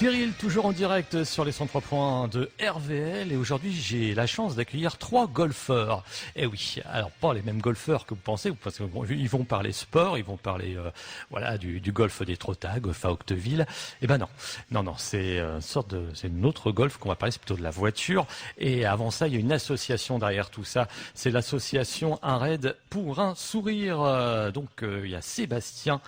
Cyril, toujours en direct sur les 103 points de RVL, et aujourd'hui j'ai la chance d'accueillir 3 golfeurs. Et oui, alors pas les mêmes golfeurs que vous pensez, parce qu'ils vont parler sport, ils vont parler du golf des Trottas, golf à Octeville. Eh ben non, c'est c'est une autre golf qu'on va parler, c'est plutôt de la voiture. Et avant ça, il y a une association derrière tout ça, c'est l'association Un Raid pour un Sourire. Il y a Sébastien,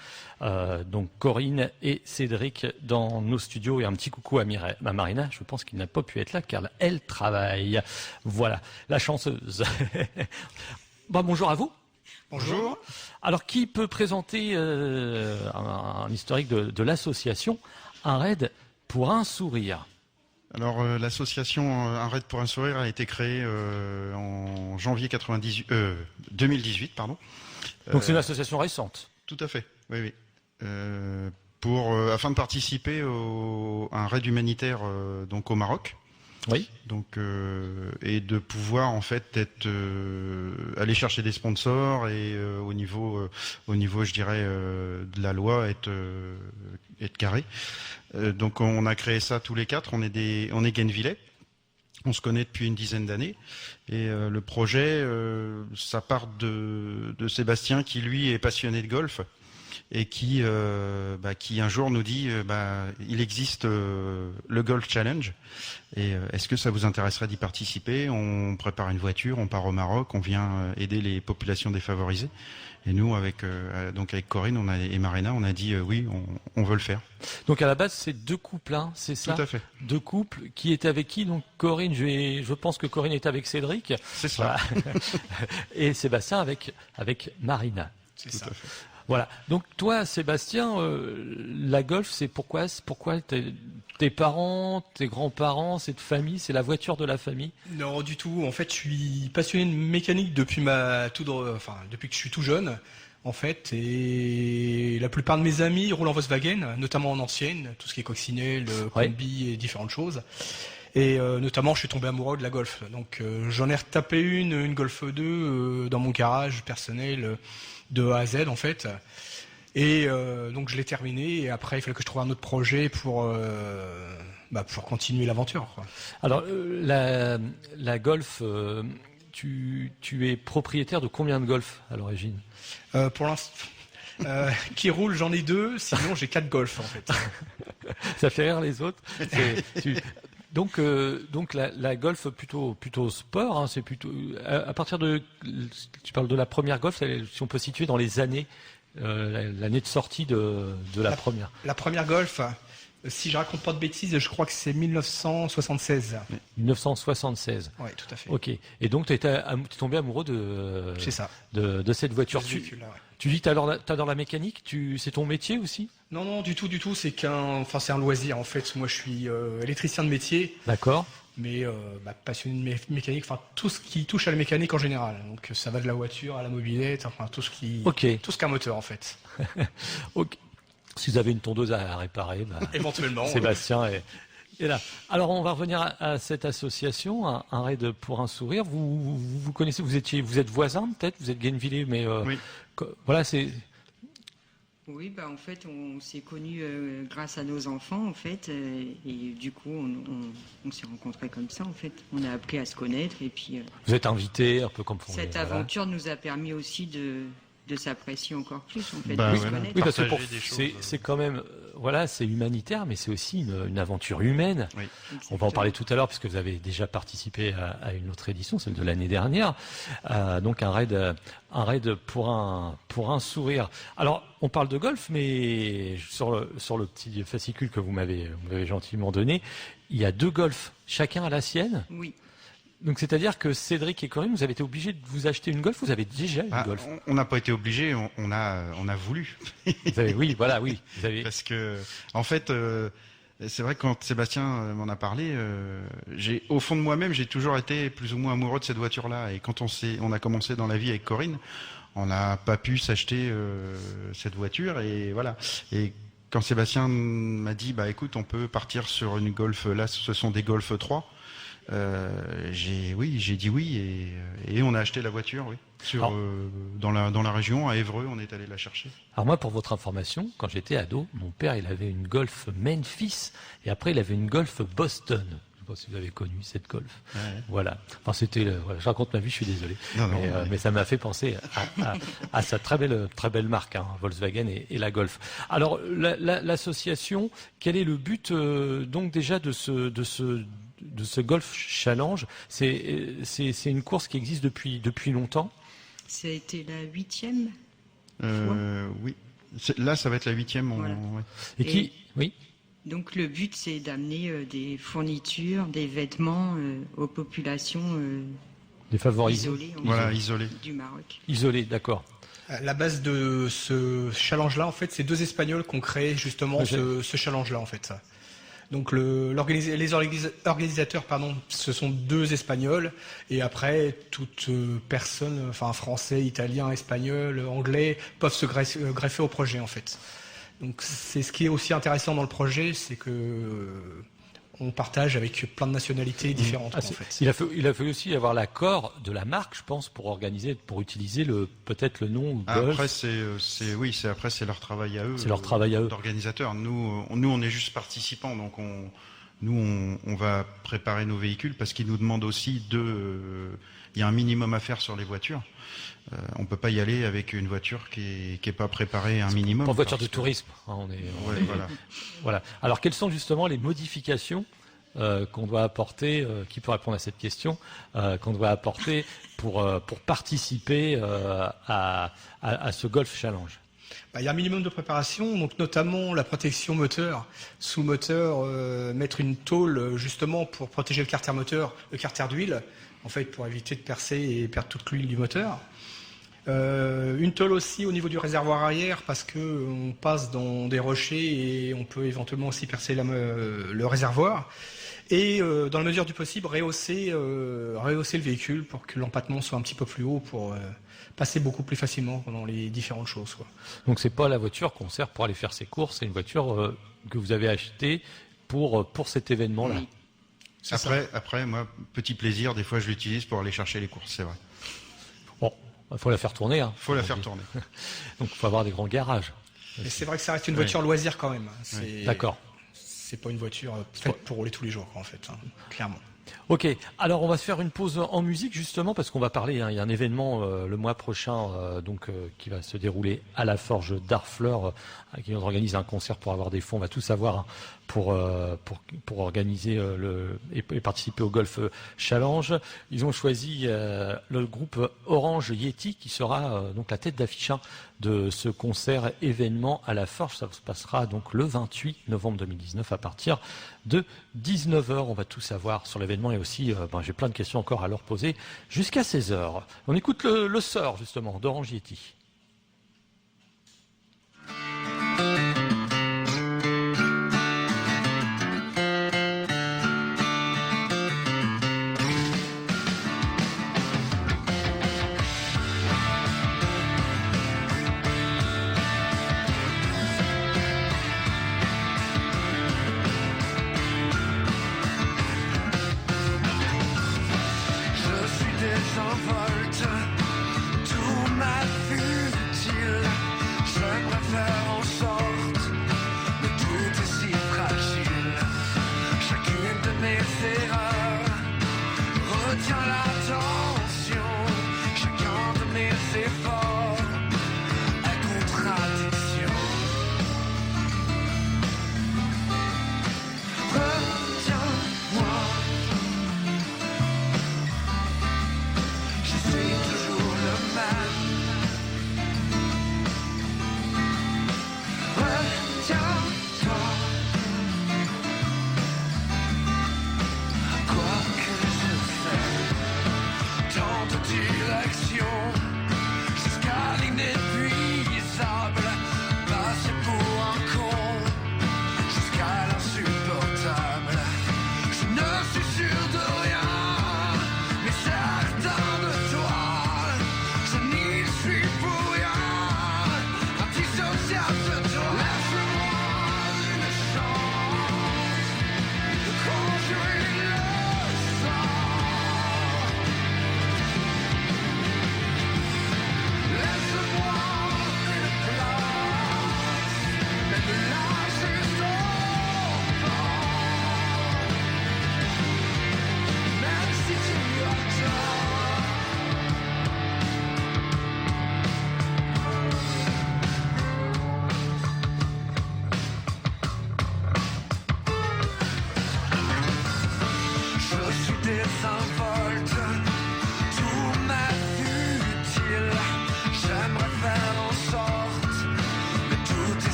donc Corinne et Cédric dans nos studios, et un petit coucou à Marina, je pense qu'il n'a pas pu être là car elle travaille. Voilà, la chanceuse. Bonjour à vous. Bonjour. Alors, qui peut présenter un historique de l'association Un Raid pour un Sourire? Alors, l'association Un Raid pour un Sourire a été créée en janvier 2018, pardon. Donc c'est une association récente. Tout à fait, oui. Afin de participer à un raid humanitaire donc au Maroc. Oui. Donc et de pouvoir en fait aller chercher des sponsors et au niveau je dirais de la loi être carré. Donc on a créé ça tous les 4. On est Guennevillais. On se connaît depuis une dizaine d'années, et le projet ça part de Sébastien, qui lui est passionné de golf et qui un jour nous dit il existe le Golf Challenge, et est-ce que ça vous intéresserait d'y participer? On prépare une voiture, on part au Maroc, on vient aider les populations défavorisées, et nous avec Corinne et Marina, on a dit oui, on veut le faire. Donc à la base c'est 2 couples, hein, c'est ça? Tout à fait. 2 couples qui étaient avec qui? Donc Corinne, je pense que Corinne est avec Cédric. C'est ça. Voilà. Et Sébastien avec Marina. C'est ça. Tout à fait. Voilà. Donc toi, Sébastien, la golf, c'est pourquoi tes parents, tes grands-parents, cette famille, c'est la voiture de la famille? Non, du tout. En fait, je suis passionné de mécanique depuis depuis que je suis tout jeune, en fait. Et la plupart de mes amis roulent en Volkswagen, notamment en ancienne, tout ce qui est coccinelle, combi et différentes choses. Et notamment, je suis tombé amoureux de la Golf. Donc, j'en ai retapé une Golf 2 dans mon garage personnel, de A à Z, en fait. Et donc, je l'ai terminé. Et après, il fallait que je trouve un autre projet pour continuer l'aventure, quoi. Alors, la Golf, tu es propriétaire de combien de Golf à l'origine? Pour l'instant, qui roule, j'en ai 2. Sinon, j'ai 4 Golf, en fait. Ça fait rire les autres. Donc la Golf plutôt sport, hein, c'est plutôt à partir de, tu parles de la première Golf, si on peut situer dans les années, l'année de sortie de la première. La première Golf, si je raconte pas de bêtises, je crois que c'est 1976. 1976. Oui, tout à fait. Ok. Et donc tu es tombé amoureux de cette voiture. Tu dis que t'adores la mécanique, c'est ton métier aussi? Non, du tout. C'est c'est un loisir, en fait. Moi, je suis électricien de métier. D'accord. Mais passionné de mécanique, tout ce qui touche à la mécanique en général. Donc ça va de la voiture à la mobilette, tout ce qui est un moteur, en fait. Ok. Si vous avez une tondeuse à réparer, éventuellement. Sébastien est là. Alors on va revenir à cette association, Un Raid pour un Sourire. Vous connaissez, vous êtes voisins peut-être, vous êtes Guennevillais, mais oui. Voilà, c'est. Oui, en fait, on s'est connus grâce à nos enfants, en fait, et du coup, on s'est rencontrés comme ça, en fait. On a appris à se connaître, et puis. Vous êtes invités, un peu comme. Cette aventure nous a permis aussi de s'apprécier encore plus, en fait, de se connaître. Oui, parce que c'est quand même, c'est humanitaire, mais c'est aussi une aventure humaine. Oui. On va en parler tout à l'heure, puisque vous avez déjà participé à une autre édition, celle de l'année dernière. Donc un raid pour un sourire. Alors, on parle de golf, mais sur le petit fascicule que vous m'avez gentiment donné, il y a 2 golfs, chacun à la sienne. Oui. Donc c'est-à-dire que Cédric et Corinne, vous avez été obligés de vous acheter une Golf, vous avez déjà une Golf? On n'a pas été obligés, on a voulu. Oui. Vous avez... Parce que, en fait, c'est vrai que quand Sébastien m'en a parlé, au fond de moi-même, j'ai toujours été plus ou moins amoureux de cette voiture-là. Et quand on a commencé dans la vie avec Corinne, on n'a pas pu s'acheter cette voiture, et voilà. Et quand Sébastien m'a dit, écoute, on peut partir sur une Golf, là, ce sont des Golf 3. j'ai dit oui et on a acheté la voiture, oui. Dans la région, à Évreux, on est allé la chercher. Alors moi, pour votre information, quand j'étais ado, mon père, il avait une Golf Memphis et après, il avait une Golf Boston. Je ne sais pas si vous avez connu cette Golf. Ouais. Voilà. Enfin, je raconte ma vie, je suis désolé. Non, mais ça m'a fait penser à cette très belle marque, hein, Volkswagen et la Golf. Alors, l'association, quel est le but donc déjà de ce Golf Challenge? C'est une course qui existe depuis longtemps. Ça a été la 8e. Oui. Là, ça va être la 8e. Voilà. Ouais. Oui. Donc le but, c'est d'amener des fournitures, des vêtements aux populations Défavorisées. Isolées du Maroc. Isolées, d'accord. La base de ce challenge-là, en fait, c'est 2 Espagnols qui ont créé justement ce challenge-là, en fait. Donc les organisateurs, ce sont 2 Espagnols, et après toute personne, enfin français, italien, espagnol, anglais, peuvent se greffer au projet, en fait. Donc c'est ce qui est aussi intéressant dans le projet, c'est que on partage avec plein de nationalités différentes. En fait. Il a fallu aussi avoir l'accord de la marque, je pense, pour utiliser peut-être le nom Golf. Après c'est leur travail à eux. C'est leur travail à eux. D'organisateurs. Nous on est juste participants, donc on va préparer nos véhicules parce qu'ils nous demandent aussi il y a un minimum à faire sur les voitures. On peut pas y aller avec une voiture qui est pas préparée un minimum. Pas une voiture de tourisme. Voilà. Alors quelles sont justement les modifications qu'on doit apporter, qui peut répondre à cette question, qu'on doit apporter pour participer à ce Golf Challenge? Il y a un minimum de préparation, donc notamment la protection moteur. Sous moteur, mettre une tôle justement pour protéger le carter moteur, le carter d'huile, en fait pour éviter de percer et perdre toute l'huile du moteur. Une tôle aussi au niveau du réservoir arrière parce que on passe dans des rochers et on peut éventuellement aussi percer le réservoir. Et dans la mesure du possible, rehausser le véhicule pour que l'empattement soit un petit peu plus haut pour passer beaucoup plus facilement dans les différentes choses. Quoi. Donc c'est pas la voiture qu'on sert pour aller faire ses courses, c'est une voiture que vous avez achetée pour cet événement-là. Oui. Après, moi, petit plaisir, des fois je l'utilise pour aller chercher les courses, c'est vrai. Bon, il faut la faire tourner. Faut la faire tourner. Donc il faut avoir des grands garages. Et c'est vrai que ça reste une voiture loisir quand même. D'accord. C'est pas une voiture faite pour rouler tous les jours, en fait, clairement. Ok, alors on va se faire une pause en musique justement parce qu'on va parler, il y a un événement le mois prochain qui va se dérouler à la Forge d'Harfleur qui nous organise un concert pour avoir des fonds, on va tout savoir pour organiser et participer au Golf Challenge. Ils ont choisi le groupe Orange Yeti qui sera donc la tête d'affiche de ce concert événement à la Forge. Ça se passera donc le 28 novembre 2019 à partir de 19h. On va tout savoir sur l'événement et aussi j'ai plein de questions encore à leur poser jusqu'à 16h. On écoute le sort justement d'Orange Yeti. Désinvolte, tout m'a futile. Je préfère en sortir.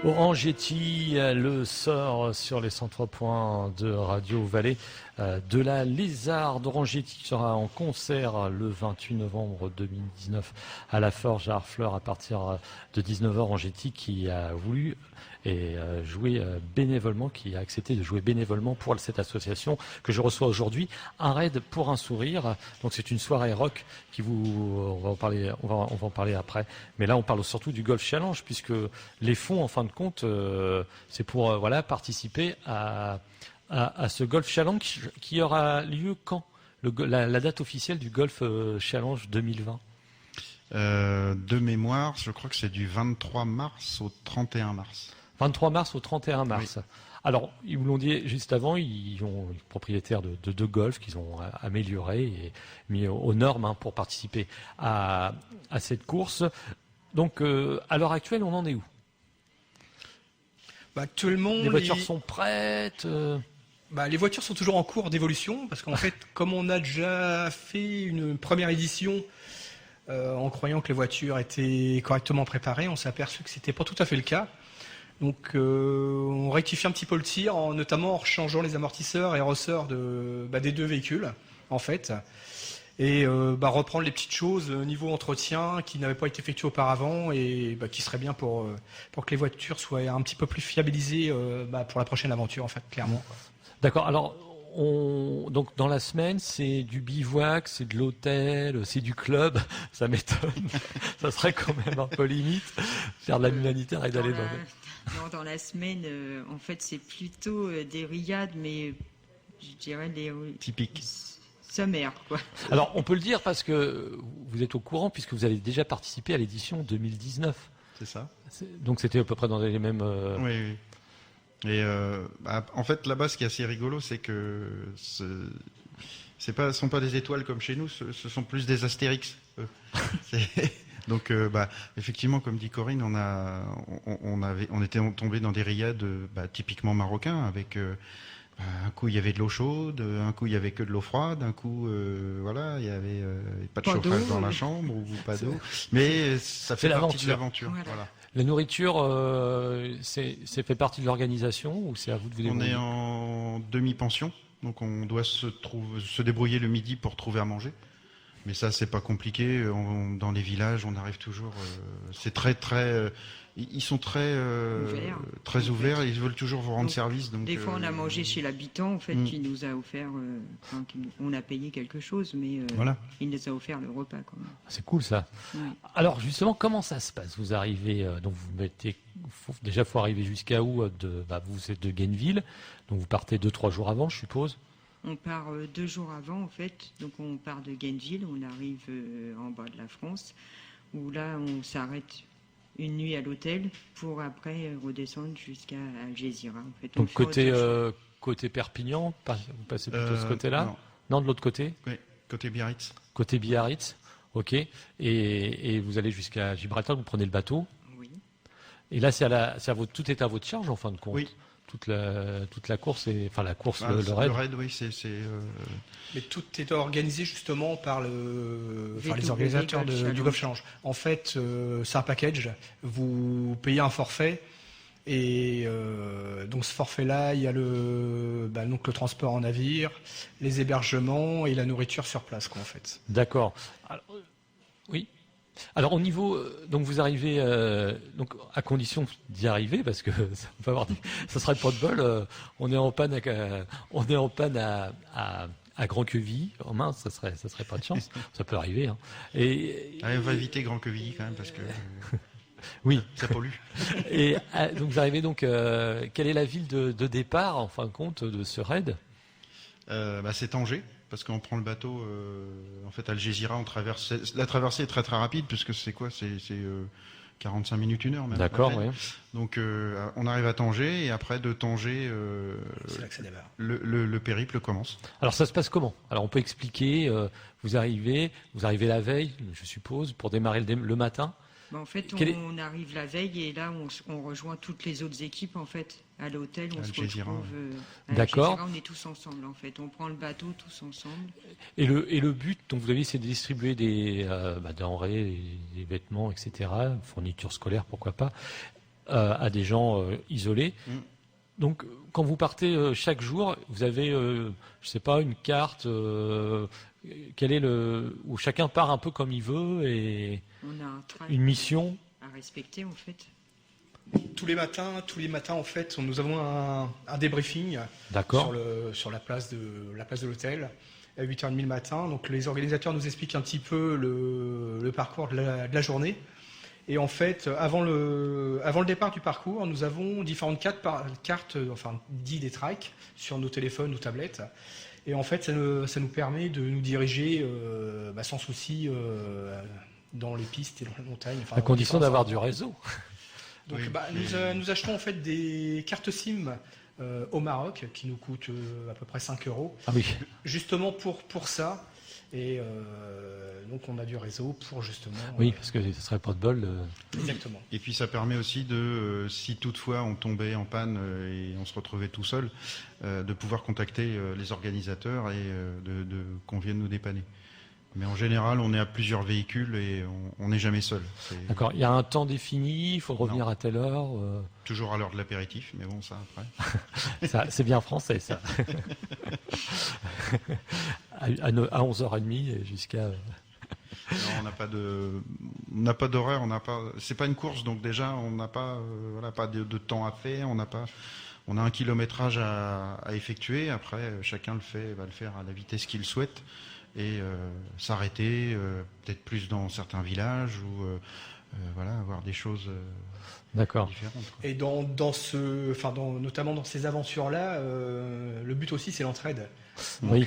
Orangetti, le sort sur les 103 points de Radio Vallée de la Lézarde. Orangetti sera en concert le 28 novembre 2019 à la Forge à Harfleur à partir de 19h. Orangetti qui a voulu et jouer bénévolement, qui a accepté de jouer bénévolement pour cette association que je reçois aujourd'hui, Un raid pour un sourire. Donc c'est une soirée rock qui on va en parler après. Mais là on parle surtout du Golf Challenge puisque les fonds en fin de compte c'est pour participer à ce Golf Challenge qui aura lieu quand la date officielle du Golf Challenge 2020. De mémoire, je crois que c'est du 23 mars au 31 mars. 23 mars au 31 mars. Oui. Alors, ils vous l'ont dit juste avant, ils ont une propriétaire de golf qu'ils ont amélioré et mis aux normes pour participer à cette course. Donc, à l'heure actuelle, on en est où? Actuellement, les voitures sont prêtes les voitures sont toujours en cours d'évolution parce qu'en fait, comme on a déjà fait une première édition en croyant que les voitures étaient correctement préparées, on s'est aperçu que c'était pas tout à fait le cas. Donc on rectifie un petit peu le tir, notamment en changeant les amortisseurs et ressorts des deux véhicules, en fait. Et reprendre les petites choses niveau entretien qui n'avaient pas été effectuées auparavant et qui seraient bien pour que les voitures soient un petit peu plus fiabilisées pour la prochaine aventure, en fait, clairement. D'accord. Alors, donc dans la semaine, c'est du bivouac, c'est de l'hôtel, c'est du club. Ça m'étonne. Ça serait quand même un peu limite faire de la humanitaire et d'aller dans la semaine, en fait, c'est plutôt des riades, mais je dirais des typiques. Sommaires, quoi. Alors, on peut le dire parce que vous êtes au courant puisque vous avez déjà participé à l'édition 2019. C'est ça. Donc, c'était à peu près dans les mêmes. Oui. Et en fait, là-bas, ce qui est assez rigolo, c'est que ce sont pas des étoiles comme chez nous, ce sont plus des astérix. Donc, effectivement, comme dit Corinne, on était tombé dans des riades typiquement marocains avec un coup il y avait de l'eau chaude, un coup il y avait que de l'eau froide, un coup il y avait pas de chauffage dans la chambre ou pas d'eau, mais ça fait partie de l'aventure. Voilà. La nourriture, c'est fait partie de l'organisation ou c'est à vous de vous débrouiller? On est en demi-pension, donc on doit se débrouiller le midi pour trouver à manger. Mais ça, c'est pas compliqué. Dans les villages, on arrive toujours. C'est très. Ils sont très ouverts. Ils veulent toujours vous rendre service. Donc, des fois, on a mangé chez l'habitant, en fait, qui nous a offert. On a payé quelque chose, mais il nous a offert le repas, quand même. C'est cool ça. Oui. Alors justement, comment ça se passe? Vous arrivez, donc faut arriver jusqu'à où vous êtes de Gainesville, donc vous partez 2-3 jours avant, je suppose. On part 2 jours avant, en fait. Donc, on part de Gainesville, on arrive en bas de la France, où là, on s'arrête une nuit à l'hôtel pour après redescendre jusqu'à Algésiras. En fait, donc, côté Perpignan, vous passez plutôt de ce côté-là? Non, de l'autre côté? Oui, côté Biarritz. Côté Biarritz, ok. Et vous allez jusqu'à Gibraltar, vous prenez le bateau? Oui. Et là, tout est à votre charge, en fin de compte? Oui. Toute la course, le raid. Le raid, oui, Mais tout est organisé justement par les organisateurs du Golf Challenge. En fait, c'est un package. Vous payez un forfait et donc ce forfait-là, il y a le transport en navire, les hébergements et la nourriture sur place, quoi, en fait. D'accord. Alors, oui. Alors au niveau, donc vous arrivez, donc à condition d'y arriver, parce que ça serait pas de bol. On est en panne à Grand-Quevilly. Oh mince, ça serait pas de chance. Ça peut arriver. Hein. On va éviter Grand-Quevilly quand même parce que oui, ça pollue. Et donc vous arrivez quelle est la ville de départ en fin de compte de ce raid? C'est Tanger. Parce qu'on prend le bateau, en fait, à Algésiras, on traverse. La traversée est très très rapide, puisque c'est 45 minutes, 1 heure même. D'accord, oui. Donc on arrive à Tanger, et après de Tanger, c'est là que ça démarre. Le périple commence. Alors ça se passe comment? Alors on peut expliquer, vous arrivez la veille, je suppose, pour démarrer le matin. En fait, on arrive la veille et là, on rejoint toutes les autres équipes, en fait, à l'hôtel. On se retrouve à D'accord. on est tous ensemble, en fait. On prend le bateau tous ensemble. Et le but, donc vous avez, c'est de distribuer des denrées, des vêtements, etc., fournitures scolaires, pourquoi pas. à des gens isolés. Donc, quand vous partez chaque jour, vous avez, je sais pas, une carte. Quel est où chacun part un peu comme il veut et On a un track une mission. à respecter en fait. Tous les matins, en fait, nous avons un débriefing D'accord. sur la place de l'hôtel à 8h30 le matin. Donc les organisateurs nous expliquent un petit peu le parcours de la journée. Et en fait, avant le départ du parcours, nous avons différentes cartes, enfin dit des tracks sur nos téléphones ou tablettes. Et en fait, ça nous permet de nous diriger sans souci dans les pistes et dans les montagnes. Enfin, À condition d'avoir du endroits. réseau. Donc, Oui. nous achetons en fait des cartes SIM au Maroc qui nous coûtent à peu près 5 €, Ah oui. justement pour ça. Et donc, on a du réseau pour justement. Oui, parce que ce serait pas de bol. Exactement. Et puis ça permet aussi de, si toutefois on tombait en panne et on se retrouvait tout seul, de pouvoir contacter les organisateurs et qu'on vienne nous dépanner. Mais en général, on est à plusieurs véhicules et on n'est jamais seul. C'est D'accord. Il y a un temps défini, il faut revenir à telle heure. toujours à l'heure de l'apéritif, mais bon, ça après. Ça, c'est bien français, ça. à 11h30 et jusqu'à. Non, on n'a pas d'horaire, c'est pas une course, donc déjà on n'a pas, pas de temps à faire, on a un kilométrage à effectuer. Après, chacun va le faire à la vitesse qu'il souhaite et s'arrêter, peut-être plus dans certains villages ou avoir des choses D'accord. différentes. Quoi. Et notamment dans ces aventures-là, le but aussi c'est l'entraide. Donc Oui.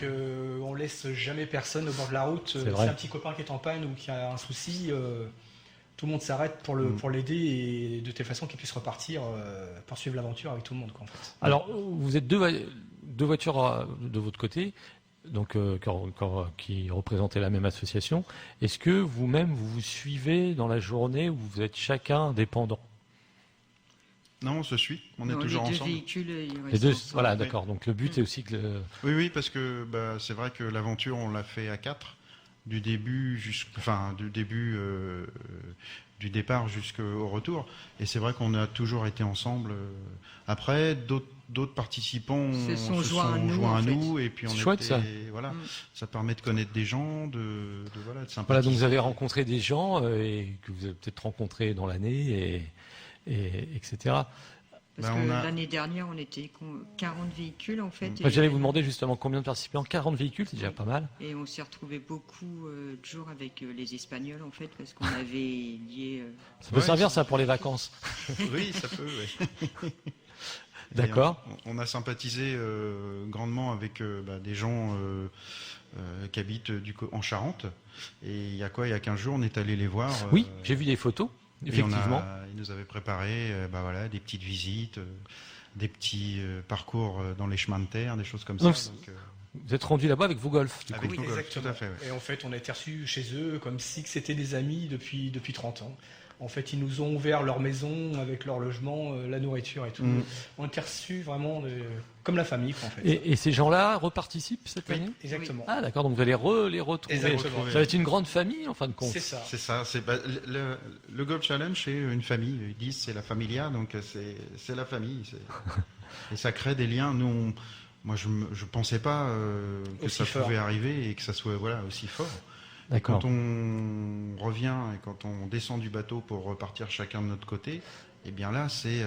on laisse jamais personne au bord de la route. C'est Si vrai. un petit copain qui est en panne ou qui a un souci, tout le monde s'arrête pour l'aider et de telle façon qu'il puisse repartir, poursuivre l'aventure avec tout le monde. Quoi, en fait. Alors, vous êtes deux voitures de votre côté, donc qui représentaient la même association. Est-ce que vous-même vous suivez dans la journée ou vous êtes chacun indépendant? Non, on se suit, on est Non, toujours les deux ensemble. véhicules, ils Les restent deux, ensemble. voilà, d'accord. Donc le but est aussi que Oui, parce que c'est vrai que l'aventure, on l'a fait à 4, du début du départ jusqu'au retour. Et c'est vrai qu'on a toujours été ensemble. Après, d'autres participants Se sont joints à sont nous, joints en à fait. nous, et puis on C'est chouette, ça. voilà, Mm. ça permet de connaître des gens, de sympathiser. voilà, donc vous avez rencontré des gens et que vous avez peut-être rencontrés dans l'année et etc. Parce Ben, que on a- l'année dernière, on était 40 véhicules en fait. Enfin, j'allais vous demander justement combien de participants. 40 véhicules, c'est déjà Oui. pas mal. Et on s'est retrouvé beaucoup de jours avec les Espagnols en fait, parce qu'on avait lié. Ça peut Ouais, servir ça pour les vacances. Oui, ça peut. Ouais. D'accord. Et on a sympathisé grandement avec des gens qui habitent en Charente. Et il y a 15 jours, on est allé les voir. Oui, j'ai vu des photos, et effectivement. ils nous avaient préparé des petites visites, des petits parcours dans les chemins de terre, des choses comme Donc, ça. Donc, Vous êtes rendu là-bas avec vos golfs, du coup. avec Oui, nos golfs, exactement. tout à fait. Ouais. Et en fait, on a été reçus chez eux comme si c'était des amis depuis 30 ans. En fait, ils nous ont ouvert leur maison avec leur logement, la nourriture et tout. Mm. On a été reçus vraiment comme la famille, quoi, en fait. Et ces gens-là reparticipent cette Oui, année? exactement. Ah d'accord, donc vous allez les retrouver. Exactement. Ça va être une grande famille en fin de compte. C'est ça. C'est ça. Le Golf Challenge, c'est une famille. Ils disent c'est la familia, donc c'est la famille. Et ça crée des liens. Moi, je pensais pas que Aussi ça fort. pouvait arriver et que ça soit aussi fort. Et D'accord. quand on revient et quand on descend du bateau pour repartir chacun de notre côté, eh bien là, c'est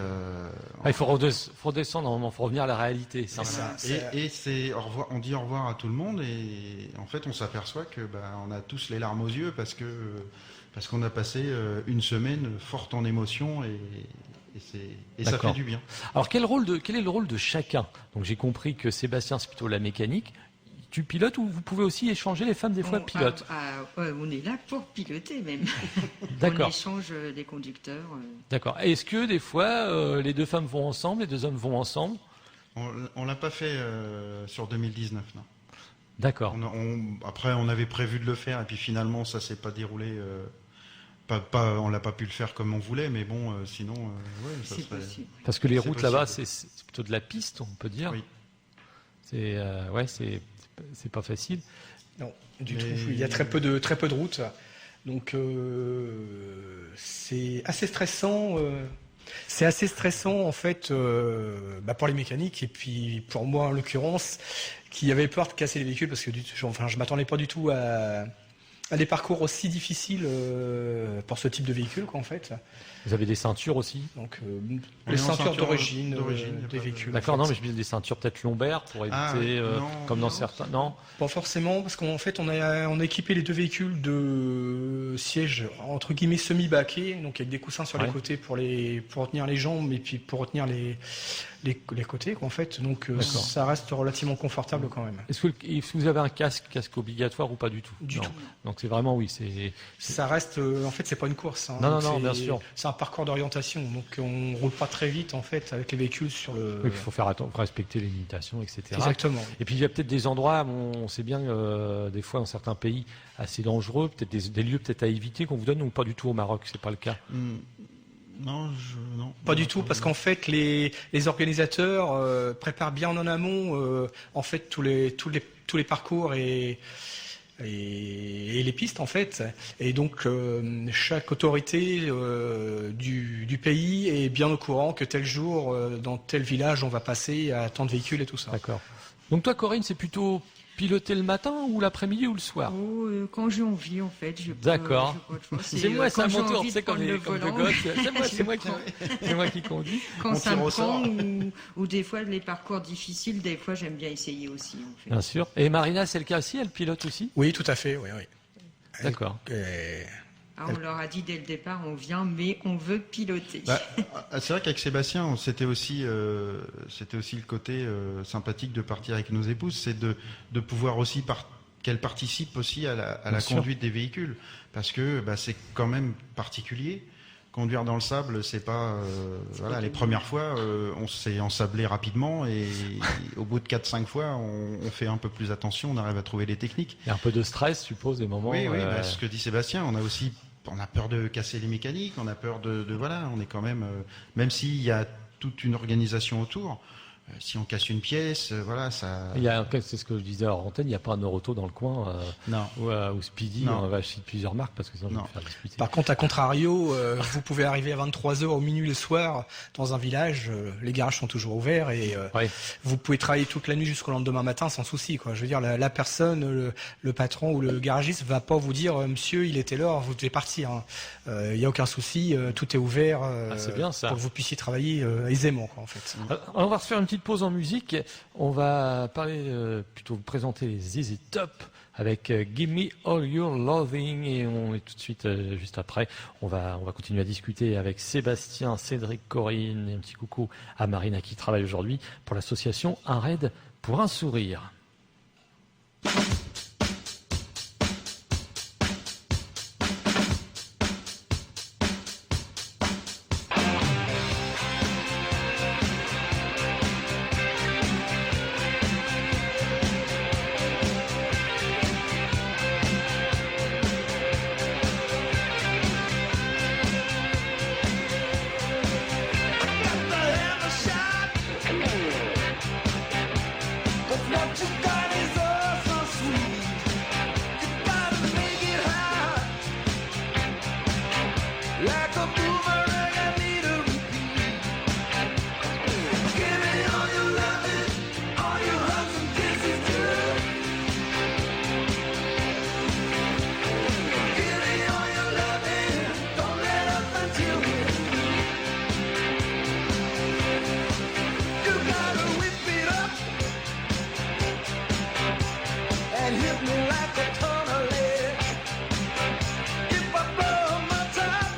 Ah, il faut redescendre, il faut revenir à la réalité. Ça. C'est ça. et c'est au revoir. On dit au revoir à tout le monde et en fait, on s'aperçoit que on a tous les larmes aux yeux parce qu'on a passé une semaine forte en émotions et ça D'accord. fait du bien. Alors quel est le rôle de chacun? Donc j'ai compris que Sébastien c'est plutôt la mécanique. Tu pilotes ou vous pouvez aussi échanger, les femmes des fois pilotent? On est là pour piloter même. On D'accord. échange des conducteurs. D'accord. Est-ce que des fois les deux femmes vont ensemble, les deux hommes vont ensemble? On l'a pas fait sur 2019, non. D'accord. Après, on avait prévu de le faire et puis finalement, ça s'est pas déroulé. On l'a pas pu le faire comme on voulait, mais bon, sinon, ça C'est serait. possible. Parce que les C'est routes là-bas, possible. c'est plutôt de la piste, on peut dire. Oui. C'est pas facile. Non, du Mais- tout. Il y a très peu de routes. Donc, c'est assez stressant C'est assez stressant en fait pour les mécaniques et puis pour moi en l'occurrence qui avait peur de casser les véhicules parce que je m'attendais pas du tout à des parcours aussi difficiles pour ce type de véhicule quoi, en fait. Vous avez des ceintures aussi? Donc On les est en ceintures ceinture d'origine d'origine, des véhicules. D'accord, en non, fait. mais je dis des ceintures peut-être lombaires pour éviter, non, comme dans non, certains. Non. Pas forcément, parce qu'en fait, on a équipé les deux véhicules de sièges entre guillemets semi-baquets, donc avec des coussins sur les Ouais. côtés pour retenir les jambes et puis pour retenir les côtés, quoi, en fait. Donc ça reste relativement confortable quand même. Est-ce que vous avez un casque obligatoire ou pas du tout? Du Non. tout. Donc c'est vraiment oui, c'est. Ça reste, en fait, c'est pas une course. Hein. Non, Donc, non, c'est- bien sûr. C'est un parcours d'orientation, donc on roule pas très vite en fait avec les véhicules sur le. Oui, il faut faire attention, respecter les limitations, etc. Exactement. Et puis il y a peut-être des endroits, on sait bien, des fois dans certains pays assez dangereux, peut-être des lieux peut-être à éviter qu'on vous donne ou pas du tout au Maroc, c'est pas le cas. Non, non. Pas du tout, parce qu'en fait, les organisateurs préparent bien en amont en fait tous les parcours et les pistes en fait. Et donc chaque autorité du pays est bien au courant que tel jour, dans tel village, on va passer à tant de véhicules et tout ça. D'accord. Donc toi, Corinne, c'est plutôt piloter le matin ou l'après-midi ou le soir? Quand j'ai envie, en fait. D'accord. C'est moi, c'est à mon tour, c'est comme le comme de volant. gosse. C'est moi qui conduis. Quand On ça tire me au sort. prend ou des fois les parcours difficiles, des fois j'aime bien essayer aussi. En fait. Bien sûr. Et Marina, c'est le cas aussi, elle pilote aussi? Oui, tout à fait. Oui, oui. D'accord. Ah, on leur a dit dès le départ, on vient, mais on veut piloter. C'est vrai qu'avec Sébastien, c'était aussi le côté sympathique de partir avec nos épouses, c'est de pouvoir aussi qu'elles participent aussi à la Bien sûr. conduite des véhicules, parce que c'est quand même particulier. Conduire dans le sable, c'est pas les premières fois, on s'est ensablé rapidement et au bout de 4-5 fois, on fait un peu plus attention, on arrive à trouver les techniques. Il y a un peu de stress, je suppose, des moments. Oui, ce que dit Sébastien, on a peur de casser les mécaniques, on a peur on est quand même s'il y a toute une organisation autour, si on casse une pièce, ça. C'est ce que je disais hors antenne, il n'y a pas un Neuroto dans le coin Non. ou Speedy, Non. on va citer plusieurs marques parce que sinon je vais Non. me faire disputer. Par contre, à contrario, vous pouvez arriver à 23h au minuit le soir dans un village, les garages sont toujours ouverts et Ouais. vous pouvez travailler toute la nuit jusqu'au lendemain matin sans souci, quoi. Je veux dire, la personne, le patron ou le garagiste va pas vous dire, monsieur, il était l'heure, vous devez partir. Hein. Il n'y a aucun souci, tout est ouvert c'est bien, ça. pour que vous puissiez travailler aisément, quoi, en fait. Alors, on va se faire une petite pause en musique. On va plutôt vous présenter les ZZ Top avec Give Me All Your Loving et on est tout de suite juste après. On va continuer à discuter avec Sébastien, Cédric, Corinne et un petit coucou à Marina qui travaille aujourd'hui pour l'association Un Raid pour un sourire. What you got is all so sweet. You gotta make it high. Like a boomerang, I need a repeat. Give me all your loving, all your hugs and kisses too. Give me all your loving, don't let up until we meet. You gotta whip it up and hit me like a ton of lead. If I blow my top,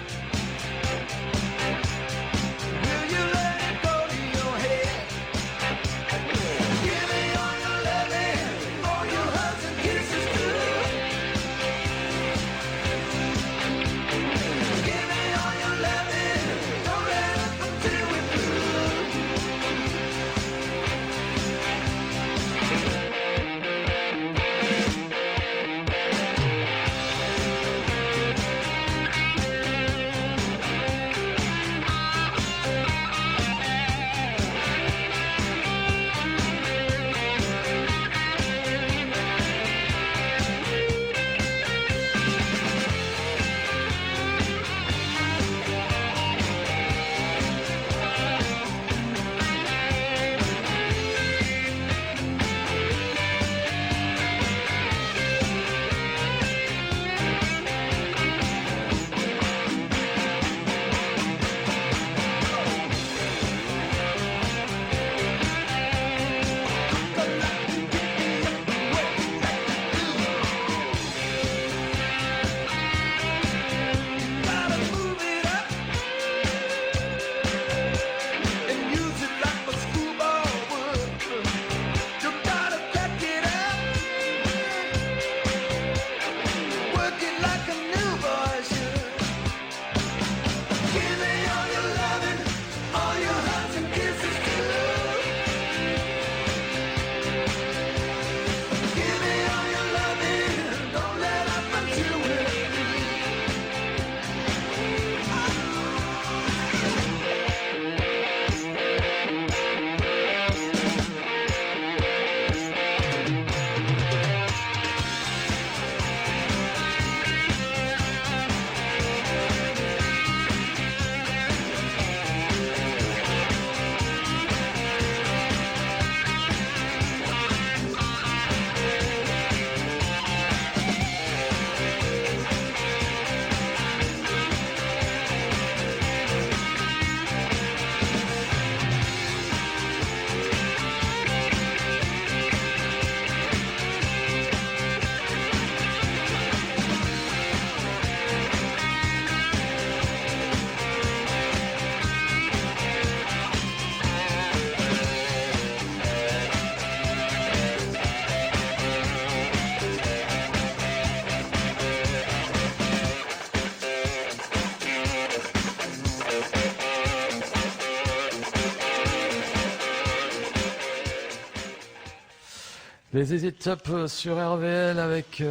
Les ZZ Top sur RVL avec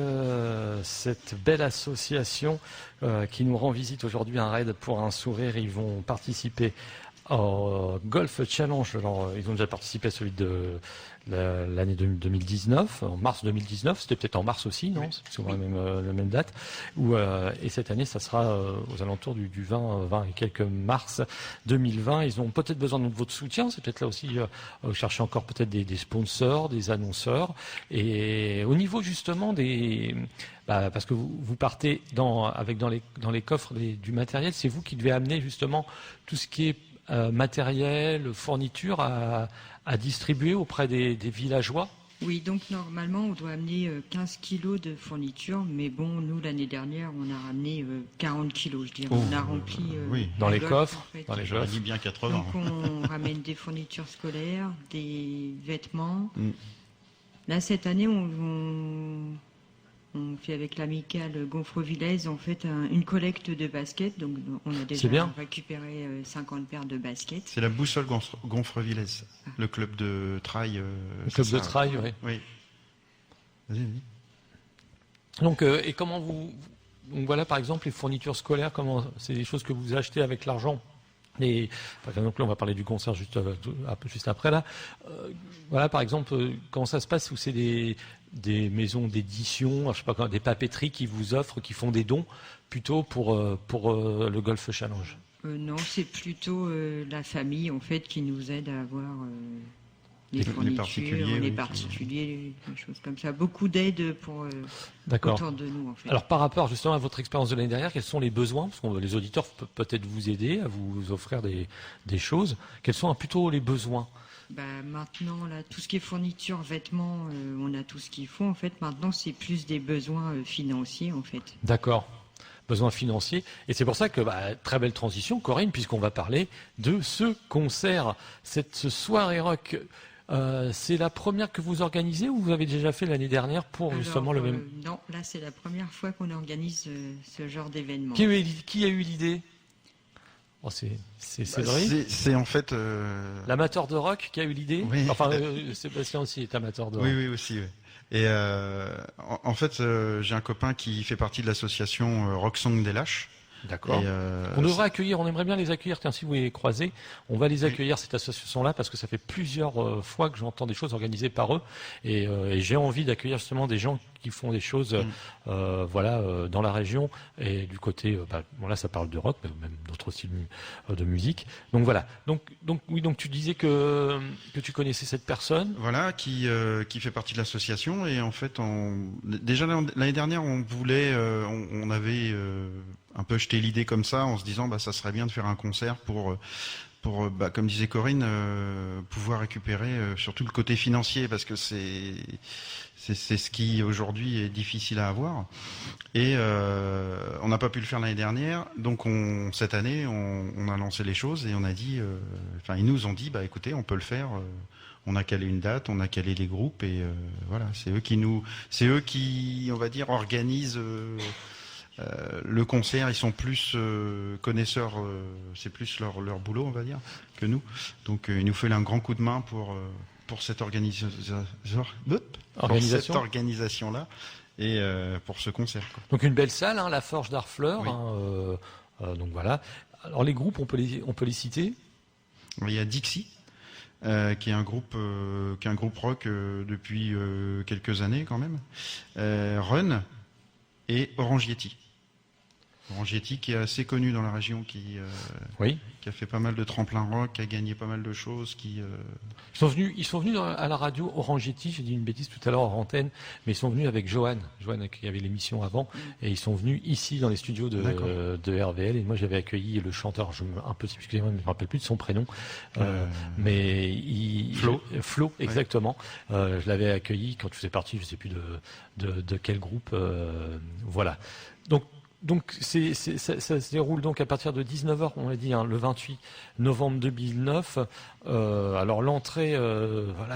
cette belle association qui nous rend visite aujourd'hui, un raid pour un sourire. Ils vont participer au Golf Challenge. Alors, ils ont déjà participé à celui de l'année 2019, en mars 2019. C'était peut-être en mars aussi, non? C'est souvent la même date. Et cette année, ça sera aux alentours du 20 et quelques mars 2020. Ils ont peut-être besoin de votre soutien. C'est peut-être là aussi chercher encore peut-être des sponsors, des annonceurs. Et au niveau justement parce que vous partez dans les coffres du matériel, c'est vous qui devez amener justement tout ce qui est matériel, fourniture à distribuer auprès des villageois. Oui, donc normalement, on doit amener 15 kilos de fourniture, mais bon, nous, l'année dernière, on a ramené 40 kilos, je dirais. Oh, on a rempli oui, dans les golf, coffres, en fait. dans les J'aurais coffres. dit bien 80. Donc, on ramène des fournitures scolaires, des vêtements. Là, cette année, on fait avec l'amicale Gonfrevillez, en fait, une collecte de baskets. Donc, on a C'est déjà bien. récupéré 50 paires de baskets. C'est la boussole Gonfrevillez, le club de trail. Le club c'est de ça. trail, oui. Oui. Vas-y. Donc, et comment donc voilà, par exemple, les fournitures scolaires, c'est des choses que vous achetez avec l'argent. Et par exemple, là, on va parler du concert juste après là. Voilà, par exemple, comment ça se passe où c'est des maisons d'édition, je sais pas, des papeteries qui vous offrent, qui font des dons plutôt pour le Golf Challenge. Non, c'est plutôt la famille, en fait, qui nous aide à avoir les Les fournitures, particuliers, les oui, particuliers, des choses comme ça. Beaucoup d'aide pour D'accord. autour de nous, en fait. Alors par rapport justement à votre expérience de l'année dernière, quels sont les besoins? Parce que les auditeurs peuvent peut-être vous aider à vous offrir des choses. Quels sont plutôt les besoins? Maintenant, là, tout ce qui est fourniture, vêtements, on a tout ce qu'il faut. En fait, maintenant, c'est plus des besoins financiers, en fait. D'accord. Besoins financiers. Et c'est pour ça que, très belle transition, Corinne, puisqu'on va parler de ce concert, cette soirée rock. C'est la première que vous organisez ou vous avez déjà fait l'année dernière pour Alors, justement le même... Non, là, c'est la première fois qu'on organise ce genre d'événement. Qui a eu l'idée? C'est Cédric, C'est en fait. l'amateur de rock qui a eu l'idée. Oui. Enfin, Sébastien aussi est amateur de rock. Oui, aussi. Oui. Et en fait, j'ai un copain qui fait partie de l'association Rock Song des Lâches. D'accord. Et, On devrait accueillir, on aimerait bien les accueillir. Tiens, si vous les croisez, on va les accueillir, cette association-là, parce que ça fait plusieurs fois que j'entends des choses organisées par eux. Et j'ai envie d'accueillir justement des gens qui font des choses dans la région. Et du côté, là, ça parle de rock, mais même d'autres styles de musique. Donc voilà. Donc tu disais que tu connaissais cette personne. Voilà, qui fait partie de l'association. Et en fait, déjà l'année dernière, on avait un peu jeté l'idée comme ça, en se disant ça serait bien de faire un concert pour comme disait Corinne, pouvoir récupérer surtout le côté financier, parce que c'est ce qui aujourd'hui est difficile à avoir. Et on n'a pas pu le faire l'année dernière, donc cette année on a lancé les choses et on a dit, ils nous ont dit écoutez, on peut le faire. On a calé une date, on a calé les groupes et voilà, c'est eux qui on va dire organisent le concert. Ils sont plus connaisseurs, c'est plus leur boulot, on va dire, que nous. Donc il nous fait un grand coup de main pour cette organisation-là et pour ce concert, quoi. Donc une belle salle, la Forge d'Harfleur. Oui. Donc voilà. Alors les groupes, on peut les citer. Il y a Dixie. Qui est un groupe rock depuis quelques années quand même. Run et Orange Yeti. Orange Yeti qui est assez connu dans la région, qui a fait pas mal de tremplins rock, qui a gagné pas mal de choses. Ils sont venus à la radio Orange Yeti, j'ai dit une bêtise tout à l'heure en antenne, mais ils sont venus avec Johan qui avait l'émission avant, et ils sont venus ici dans les studios de RVL, et moi j'avais accueilli le chanteur, excusez-moi, je ne me rappelle plus de son prénom, mais Flo, exactement. Je l'avais accueilli quand tu faisais partie, je ne sais plus de quel groupe, voilà. Donc ça se déroule donc à partir de 19h, on l'a dit, le 28 novembre 2009. Alors l'entrée,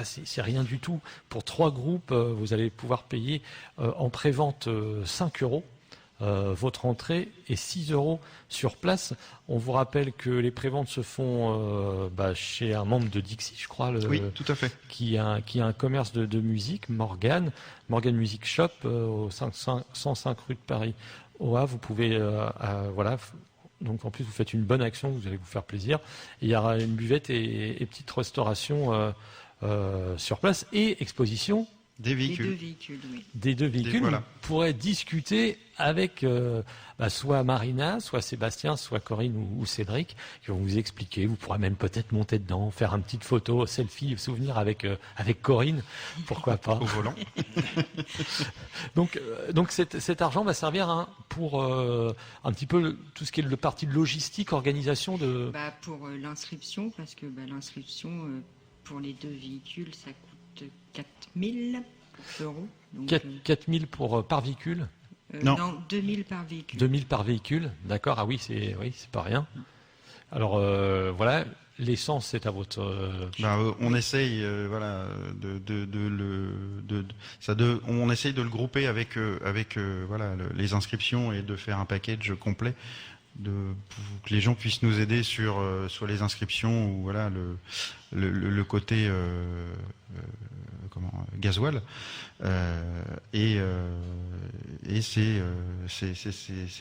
c'est rien du tout. Pour 3 groupes, vous allez pouvoir payer en pré-vente 5 €. votre entrée est 6 € sur place. On vous rappelle que les préventes se font chez un membre de Dixie, je crois, Oui, tout à fait. qui a un commerce de musique, Morgan Music Shop, au 105 rue de Paris. Au Havre, vous pouvez, donc en plus vous faites une bonne action, vous allez vous faire plaisir. Il y aura une buvette et petite restauration sur place et exposition Des Les véhicules. 2 véhicules, oui. des 2 véhicules. voilà. Vous pourrez discuter avec soit Marina, soit Sébastien, soit Corinne ou Cédric, qui vont vous expliquer. Vous pourrez même peut-être monter dedans, faire une petite photo, selfie, souvenir avec Corinne, pourquoi pas. Au volant. Donc cet argent va servir pour un petit peu tout ce qui est le parti de logistique, organisation de. Pour l'inscription, parce que l'inscription pour les 2 véhicules, ça coûte 4 000 €. Donc, 4 000 par véhicule, Non. non, 2 000 par véhicule. 2 000 par véhicule, d'accord. Ah oui, c'est pas rien. Alors voilà, l'essence c'est à votre. On essaye, on essaye de le grouper avec les inscriptions et de faire un package complet pour que les gens puissent nous aider sur soit les inscriptions ou voilà le côté gasoil et c'est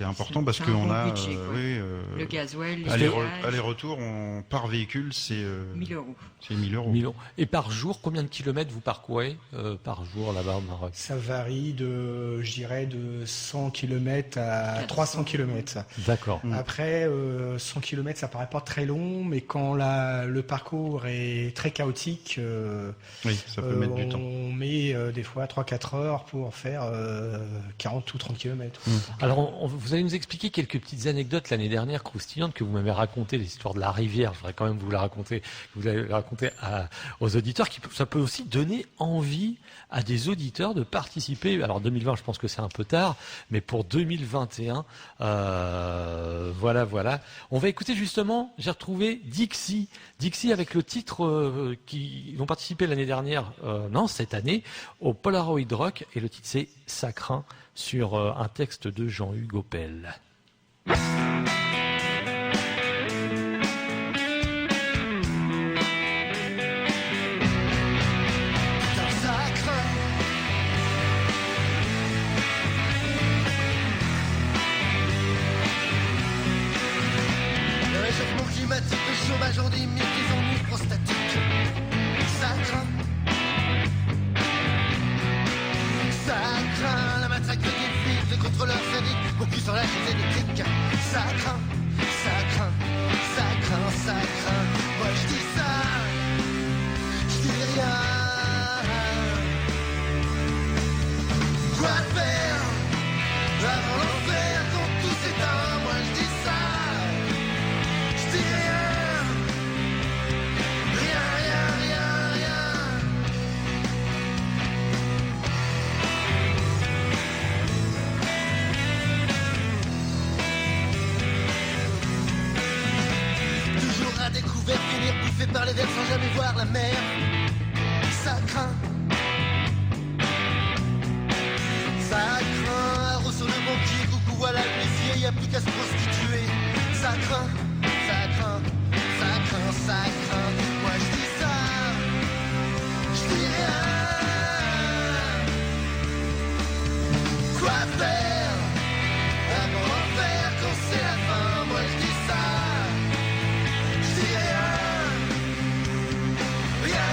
important parce C'est un qu'on bon a budget, quoi. Le gasoil, les péages, aller-retour par véhicule c'est 1 000 €. c'est 1 000 €. 1000 €. Et par jour, combien de kilomètres vous parcourez par jour là-bas au Maroc? Ça varie de 100 km à 300 km. D'accord. Après, 100 km, ça paraît pas très long, mais quand le parcours est très chaotique, Oui, ça peut mettre du temps. on met des fois 3-4 heures pour faire 40 ou 30 km. Alors, vous allez nous expliquer quelques petites anecdotes l'année dernière croustillantes que vous m'avez racontées, l'histoire de la rivière. Je voudrais quand même vous la raconter, aux auditeurs. Ça peut aussi donner envie à des auditeurs de participer. Alors 2020, je pense que c'est un peu tard, mais pour 2021, voilà. On va écouter justement. J'ai retrouvé Dixie avec le titre qui vont participer l'année dernière, cette année, au Polaroid Rock, et le titre c'est Ça craint, sur un texte de Jean-Hugues Opel. Le réchauffement climatique, le chômage endémique, les ennuis prostatiques. Ça craint. Ça craint. La matraque de flics, le contrôleur sadique, mon cul sur la chaise électrique. Ça craint. Ça craint. Ça craint. Ça craint. Moi je dis ça. Je dis rien. Quoi faire avant l'enfer quand tout s'éteint? Moi je dis ça. Je dis rien. Rien. Toujours à découvert, finir bouffé par les vers sans jamais voir la mer. Ça craint. Ça craint. Arros sur le banquier, coucou voilà l'huissier, y a plus qu'à se prostituer. Ça craint. Ça craint. Ça craint. Ça craint. Moi je dis ça. Je dis rien. Quoi faire avant l'enfer quand c'est la fin? Moi je dis ça. Je dis rien. Rien.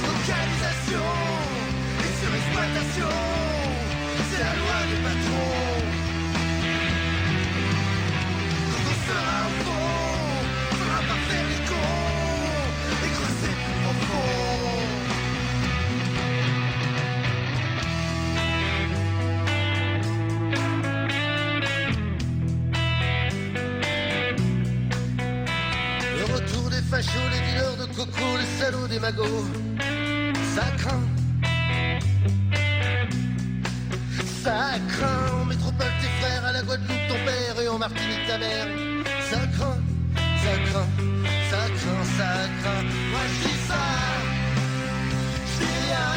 Localisation et surexploitation, c'est la loi du patron. Quand on sera au fond, faudra pas faire les cons et creuser au fond. Le retour des fachos, les dealers de coco, les salauds des magots. Ça craint. Ça craint. En métropole tes frères, à la Guadeloupe ton père et en Martinique ta mère. Ça craint. Ça craint. Ça craint. Ça craint. Moi je dis ça. Je dis rien.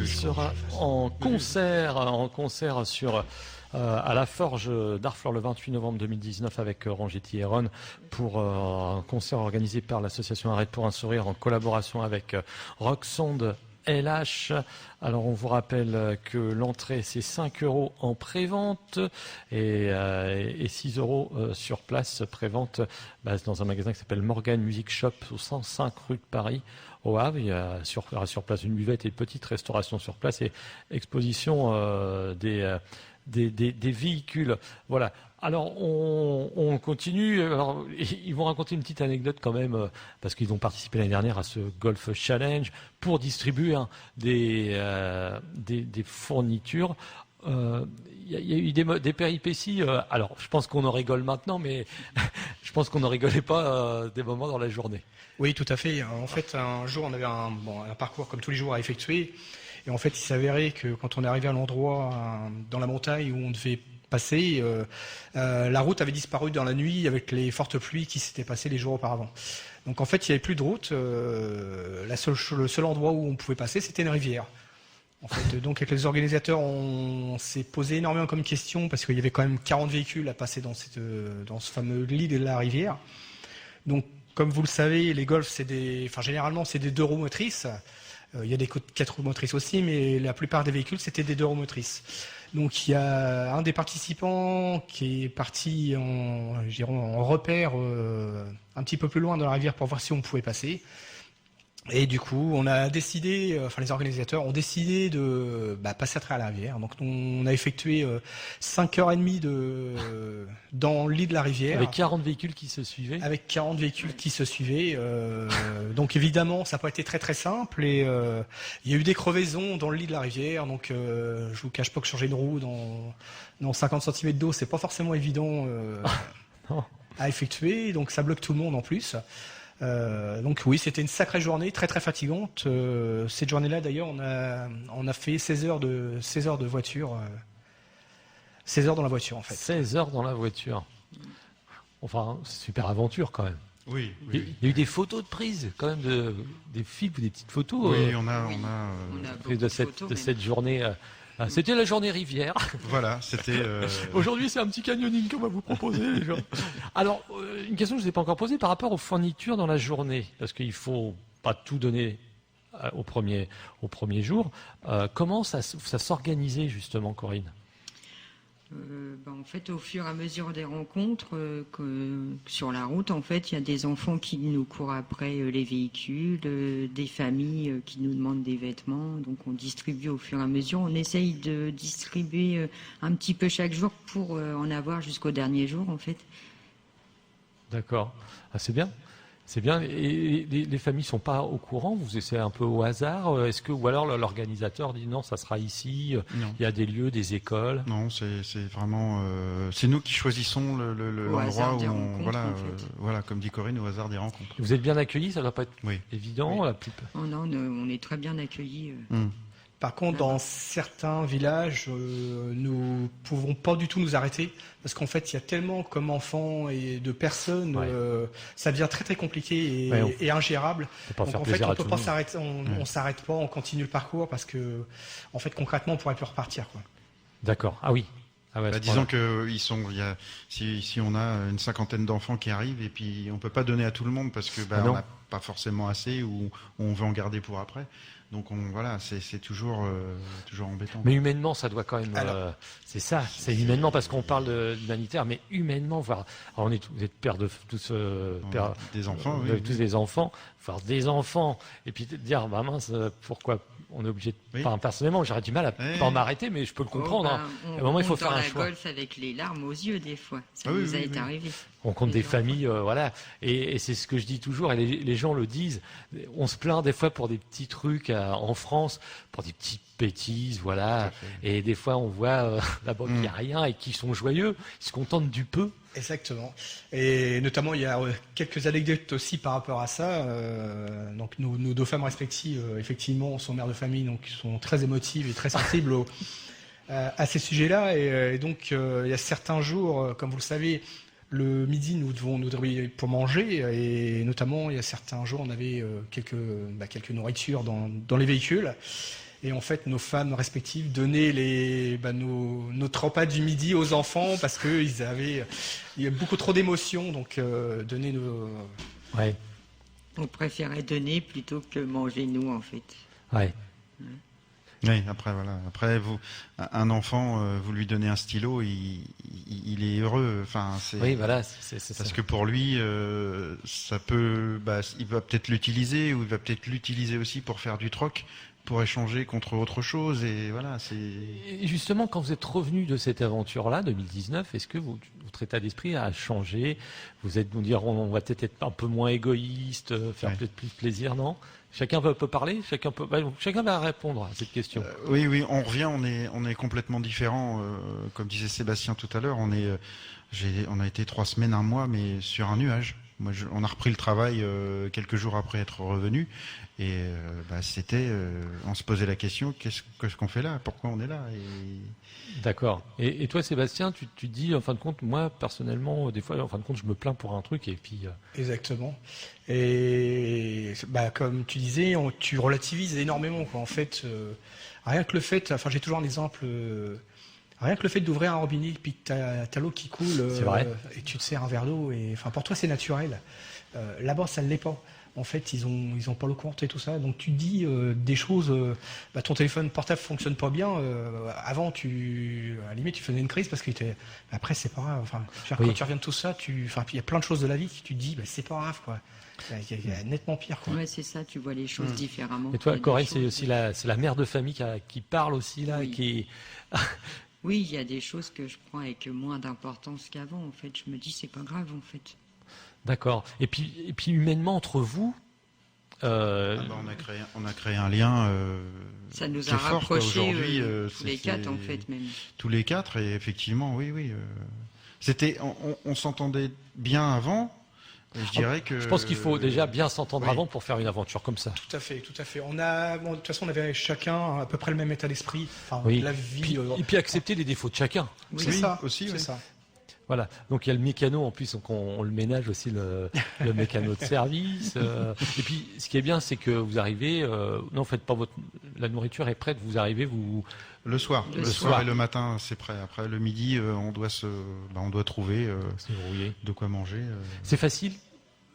oui, je sera en concert sur à la Forge d'Harfleur le 28 novembre 2019 avec Rangetti et Ron pour un concert organisé par l'association Arrête pour un sourire en collaboration avec Rocksonde LH. Alors on vous rappelle que l'entrée c'est 5 € en prévente et 6 € sur place prévente dans un magasin qui s'appelle Morgan Music Shop au 105 rue de Paris au Havre. Il y a sur place une buvette et une petite restauration sur place et exposition des véhicules. Voilà. Alors on continue. Alors, ils vont raconter une petite anecdote quand même parce qu'ils ont participé l'année dernière à ce Golf Challenge pour distribuer des fournitures. Il y a eu des péripéties. Alors je pense qu'on en rigole maintenant, mais je pense qu'on ne rigolait pas des moments dans la journée. Oui, tout à fait. En fait, un jour, on avait un parcours comme tous les jours à effectuer. Et en fait, il s'avérait que quand on est arrivé à l'endroit dans la montagne où on devait passer, la route avait disparu dans la nuit avec les fortes pluies qui s'étaient passées les jours auparavant. Donc en fait, il n'y avait plus de route. Le seul endroit où on pouvait passer, c'était une rivière. En fait, donc avec les organisateurs, on s'est posé énormément comme question parce qu'il y avait quand même 40 véhicules à passer dans ce fameux lit de la rivière. Donc comme vous le savez, les Golf, généralement, c'est des 2 roues motrices. Il y a des 4 roues motrices aussi, mais la plupart des véhicules, c'était des 2 roues motrices. Donc il y a un des participants qui est parti en repère un petit peu plus loin dans la rivière pour voir si on pouvait passer. Et du coup, on a décidé, les organisateurs ont décidé de passer à travers la rivière. Donc on a effectué 5h30 dans le lit de la rivière. Avec 40 véhicules qui se suivaient. Avec 40 véhicules qui se suivaient. Donc évidemment, ça n'a pas été très très simple. Et il y a eu des crevaisons dans le lit de la rivière. Donc je vous cache pas que changer une roue dans 50 cm d'eau, c'est pas forcément évident à effectuer. Donc ça bloque tout le monde en plus. Donc oui, c'était une sacrée journée, très très fatigante. Cette journée-là, d'ailleurs, on a fait 16 heures de voiture. 16 heures dans la voiture, en fait. 16 heures dans la voiture. Enfin, c'est super aventure quand même. Oui, Il y a eu des photos de prise, quand même, des films ou des petites photos oui, on a beaucoup de photos, cette journée. C'était la journée rivière. voilà, c'était. Aujourd'hui, c'est un petit canyoning qu'on va vous proposer, les gens. Alors, une question que je ne vous ai pas encore posée par rapport aux fournitures dans la journée, parce qu'il ne faut pas tout donner au premier jour. Comment ça s'organisait justement, Corinne ? En fait, au fur et à mesure des rencontres, sur la route, en fait, il y a des enfants qui nous courent après les véhicules, des familles qui nous demandent des vêtements. Donc, on distribue au fur et à mesure. On essaye de distribuer un petit peu chaque jour pour en avoir jusqu'au dernier jour, en fait. D'accord. Ah, c'est bien. C'est bien. Et les familles sont pas au courant. Vous essayez un peu au hasard. Ou alors l'organisateur dit non, ça sera ici. Non. Il y a des lieux, des écoles. Non, c'est vraiment. C'est nous qui choisissons l'endroit où voilà, comme dit Corinne, au hasard des rencontres. Vous êtes bien accueillis. Ça doit pas être évident. Oui. La plupart. Oh non, on est très bien accueillis. Par contre, dans certains villages, nous pouvons pas du tout nous arrêter parce qu'en fait, il y a tellement comme enfants et de personnes, ça devient très très compliqué et ingérable. Donc en fait, on peut pas s'arrêter, on s'arrête pas, on continue le parcours parce que en fait, concrètement, on pourrait plus repartir, quoi. D'accord. Ah oui. Ah ouais, disons que si on a une 50aine d'enfants qui arrivent et puis on peut pas donner à tout le monde parce que on n'a pas forcément assez ou on veut en garder pour après. Donc c'est toujours embêtant. Mais humainement, ça doit quand même. C'est ça, c'est humainement parce qu'on parle d'humanitaire, mais humainement, voir. Alors vous êtes père de tous des enfants, tous des enfants, voir des enfants et puis dire mince, pourquoi on est obligé de. Enfin, personnellement, j'aurais du mal à pas m'arrêter, mais je peux le comprendre. À un moment, il faut faire un choix. Golf avec les larmes aux yeux des fois, ça nous a été arrivé. On compte des familles, voilà. Et c'est ce que je dis toujours, et les gens le disent. On se plaint des fois pour des petits trucs en France, pour des petites bêtises, voilà. Et des fois, on voit là-bas qu'il n'y a rien et qu'ils sont joyeux, ils se contentent du peu. Exactement. Et notamment, il y a quelques anecdotes aussi par rapport à ça. Donc, nos 2 femmes respectives, effectivement, sont mères de famille, donc sont très émotives et très sensibles à ces sujets-là. Et donc, il y a certains jours, comme vous le savez, le midi, nous devons pour manger, et notamment, il y a certains jours, on avait quelques nourritures dans les véhicules. Et en fait, nos femmes respectives donnaient notre repas du midi aux enfants parce qu'il y a beaucoup trop d'émotions, donc donner nos... Ouais, On préférait donner plutôt que manger nous, en fait. ouais. Oui, après voilà. Après un enfant, vous lui donnez un stylo, il est heureux. Enfin, c'est. Oui, voilà, c'est ça. Parce que pour lui, ça peut, il va peut-être l'utiliser ou il va peut-être l'utiliser aussi pour faire du troc, pour échanger contre autre chose. Et voilà, c'est. Et justement, quand vous êtes revenu de cette aventure-là, 2019, est-ce que votre état d'esprit a changé? Vous êtes nous dire, on va peut-être être un peu moins égoïste, faire Ouais. peut-être plus plaisir, non? Chacun peut parler, chacun va répondre à cette question. Oui, on revient, on est complètement différent. Comme disait Sébastien tout à l'heure, on a été 3 semaines, un mois, mais sur un nuage. On a repris le travail quelques jours après être revenu, et on se posait la question, qu'est-ce qu'on fait là? Pourquoi on est là? D'accord. Et toi, Sébastien, tu dis, en fin de compte, moi, personnellement, des fois, en fin de compte, je me plains pour un truc, et puis... Exactement. Et comme tu disais, tu relativises énormément, quoi. En fait, rien que le fait, enfin j'ai toujours un exemple, rien que le fait d'ouvrir un robinet et puis que t'as l'eau qui coule, C'est vrai. et tu te sers un verre d'eau, et enfin pour toi c'est naturel. Là-bas ça ne l'est pas. En fait, ils ont pas l'eau courante et tout ça. Donc tu dis des choses. Ton téléphone portable fonctionne pas bien. Avant, à la limite, tu faisais une crise parce que après, c'est pas grave. Enfin, Oui. quand tu reviens de tout ça, puis il y a plein de choses de la vie que tu te dis, c'est pas grave, quoi. Il y a nettement pire, quoi. Ouais, c'est ça, tu vois les choses différemment. Et toi, Il y a des Corée, c'est choses- aussi la mère de famille qui parle aussi, là, Oui. qui... Oui, il y a des choses que je prends avec moins d'importance qu'avant, en fait. Je me dis, c'est pas grave, en fait. D'accord. Et puis humainement, entre vous... On a créé un lien. Ça nous qui a est fort, quoi. rapprochés Aujourd'hui, tous les 4, en fait, même. Tous les 4, et effectivement, oui. On s'entendait bien avant. Et je dirais que. Je pense qu'il faut déjà bien s'entendre oui. avant pour faire une aventure comme ça. Tout à fait, tout à fait. De toute façon, on avait chacun à peu près le même état d'esprit. Enfin, Oui. la vie. Et puis accepter les défauts de chacun. c'est Oui, ça. aussi, c'est oui. ça. Voilà. Donc il y a le mécano en plus, donc on le ménage aussi le mécano de service. Et puis ce qui est bien, c'est que vous arrivez. Non, faites pas la nourriture est prête. Vous arrivez, Le soir. Le Le soir. soir et le matin, c'est prêt. Après, le midi, on doit trouver se débrouillez. de quoi manger. C'est facile.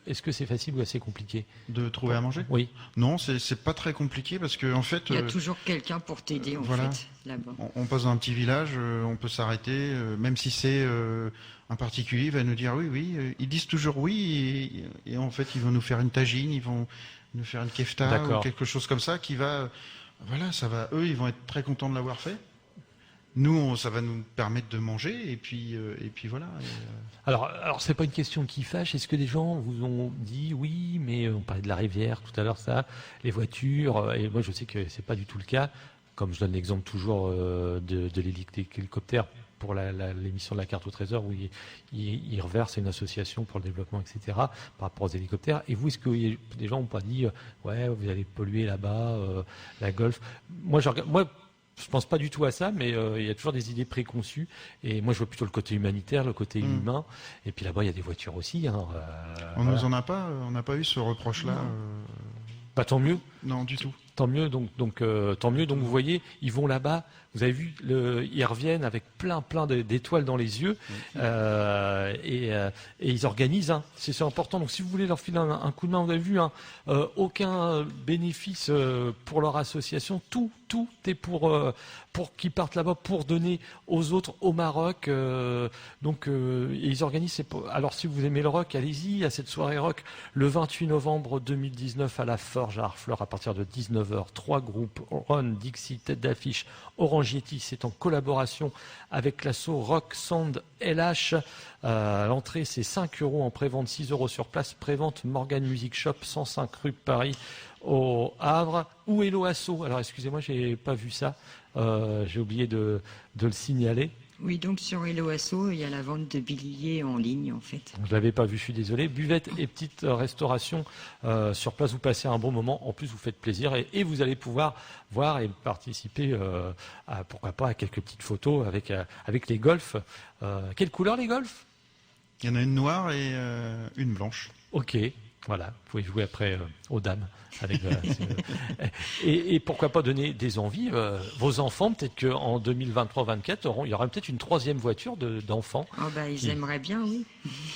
Est-ce que c'est facile ou assez compliqué? De trouver à manger? Oui. Non, c'est pas très compliqué parce que en fait. Il y a toujours quelqu'un pour t'aider, en voilà. fait, là-bas. On passe dans un petit village, on peut s'arrêter, même si c'est un particulier, il va nous dire oui. Ils disent toujours oui, et en fait, ils vont nous faire une tagine, ils vont nous faire une kefta D'accord. ou quelque chose comme ça qui va. Voilà, ça va. Eux, ils vont être très contents de l'avoir fait. Nous, ça va nous permettre de manger, et puis voilà. Alors c'est pas une question qui fâche. Est-ce que des gens vous ont dit oui, mais on parlait de la rivière tout à l'heure, ça, les voitures, et moi je sais que c'est pas du tout le cas. Comme je donne l'exemple toujours de l'hélicoptère pour l'émission de la carte au trésor où il reverse à une association pour le développement, etc. par rapport aux hélicoptères. Et vous, est-ce que des gens n'ont pas dit ouais, vous allez polluer là-bas, la Golfe? Moi, je pense pas du tout à ça, mais il y a toujours des idées préconçues. Et moi, je vois plutôt le côté humanitaire, le côté humain. Et puis là-bas, il y a des voitures aussi. Hein, On voilà. nous en a pas, on n'a pas eu ce reproche-là. Bah, tant mieux. Non, du tout. Tant mieux, donc tant mieux. Donc vous voyez, ils vont là-bas. Vous avez vu, ils reviennent avec plein d'étoiles dans les yeux et ils organisent. Hein. C'est important. Donc si vous voulez leur filer un coup de main, vous avez vu, hein, aucun bénéfice pour leur association. Tout est pour qu'ils partent là-bas pour donner aux autres au Maroc. Et ils organisent. Alors si vous aimez le rock, allez-y à cette soirée rock le 28 novembre 2019 à la Forge à Harfleur à partir de 19h. 3 groupes, Ron, Dixie, tête d'affiche, Orange Yeti, c'est en collaboration avec l'asso Rock Sound LH. L'entrée c'est 5 € en prévente, 6 € sur place. Prévente Morgan Music Shop, 105 rue de Paris au Havre. Où est l'OASSO? Alors excusez-moi, j'ai pas vu ça. J'ai oublié de le signaler. Oui, donc sur Hello Asso, il y a la vente de billets en ligne, en fait. Je l'avais pas vu, je suis désolé. Buvette et petite restauration sur place, vous passez un bon moment. En plus, vous faites plaisir et vous allez pouvoir voir et participer, pourquoi pas, à quelques petites photos avec les golfs. Quelle couleur les golfs? Il y en a une noire et une blanche. Ok. Voilà, vous pouvez jouer après aux dames. Avec, voilà, et pourquoi pas donner des envies. Vos enfants, peut-être qu'en 2023-24, il y aura peut-être une troisième voiture d'enfants. Ils aimeraient bien, oui.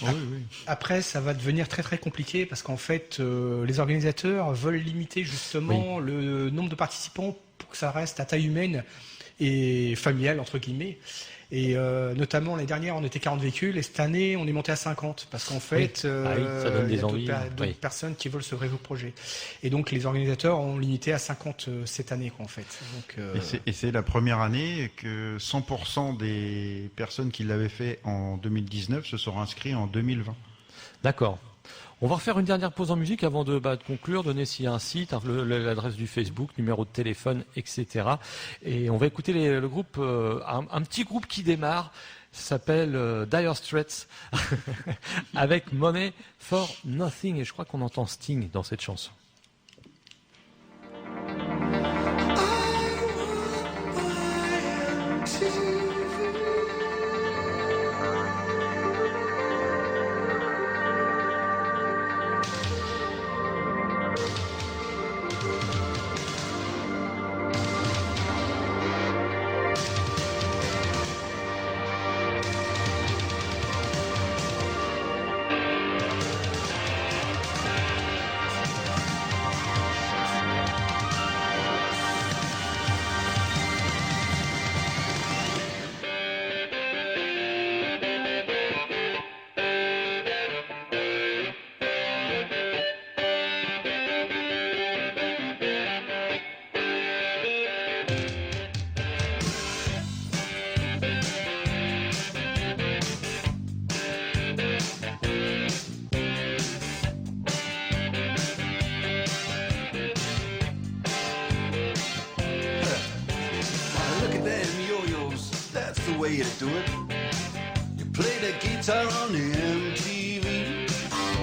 Oui, oui. Après, ça va devenir très très compliqué parce qu'en fait, les organisateurs veulent limiter justement le nombre de participants pour que ça reste à taille humaine et familiale, entre guillemets. Et notamment l'année dernière, on était 40 véhicules et cette année, on est monté à 50 parce qu'en fait, ça donne il y des a envies. d'autres personnes qui veulent se greffer au projet. Et donc, les organisateurs ont limité à 50 cette année, quoi, en fait. Donc, Et c'est la première année que 100% des personnes qui l'avaient fait en 2019 se sont inscrits en 2020. D'accord. On va refaire une dernière pause en musique avant de conclure, donner s'il y a un site, l'adresse du Facebook, numéro de téléphone, etc. Et on va écouter le groupe, un petit groupe qui démarre, s'appelle Dire Straits, avec Money for Nothing. Et je crois qu'on entend Sting dans cette chanson. Look at them yo-yos, that's the way you do it. You play the guitar on the MTV.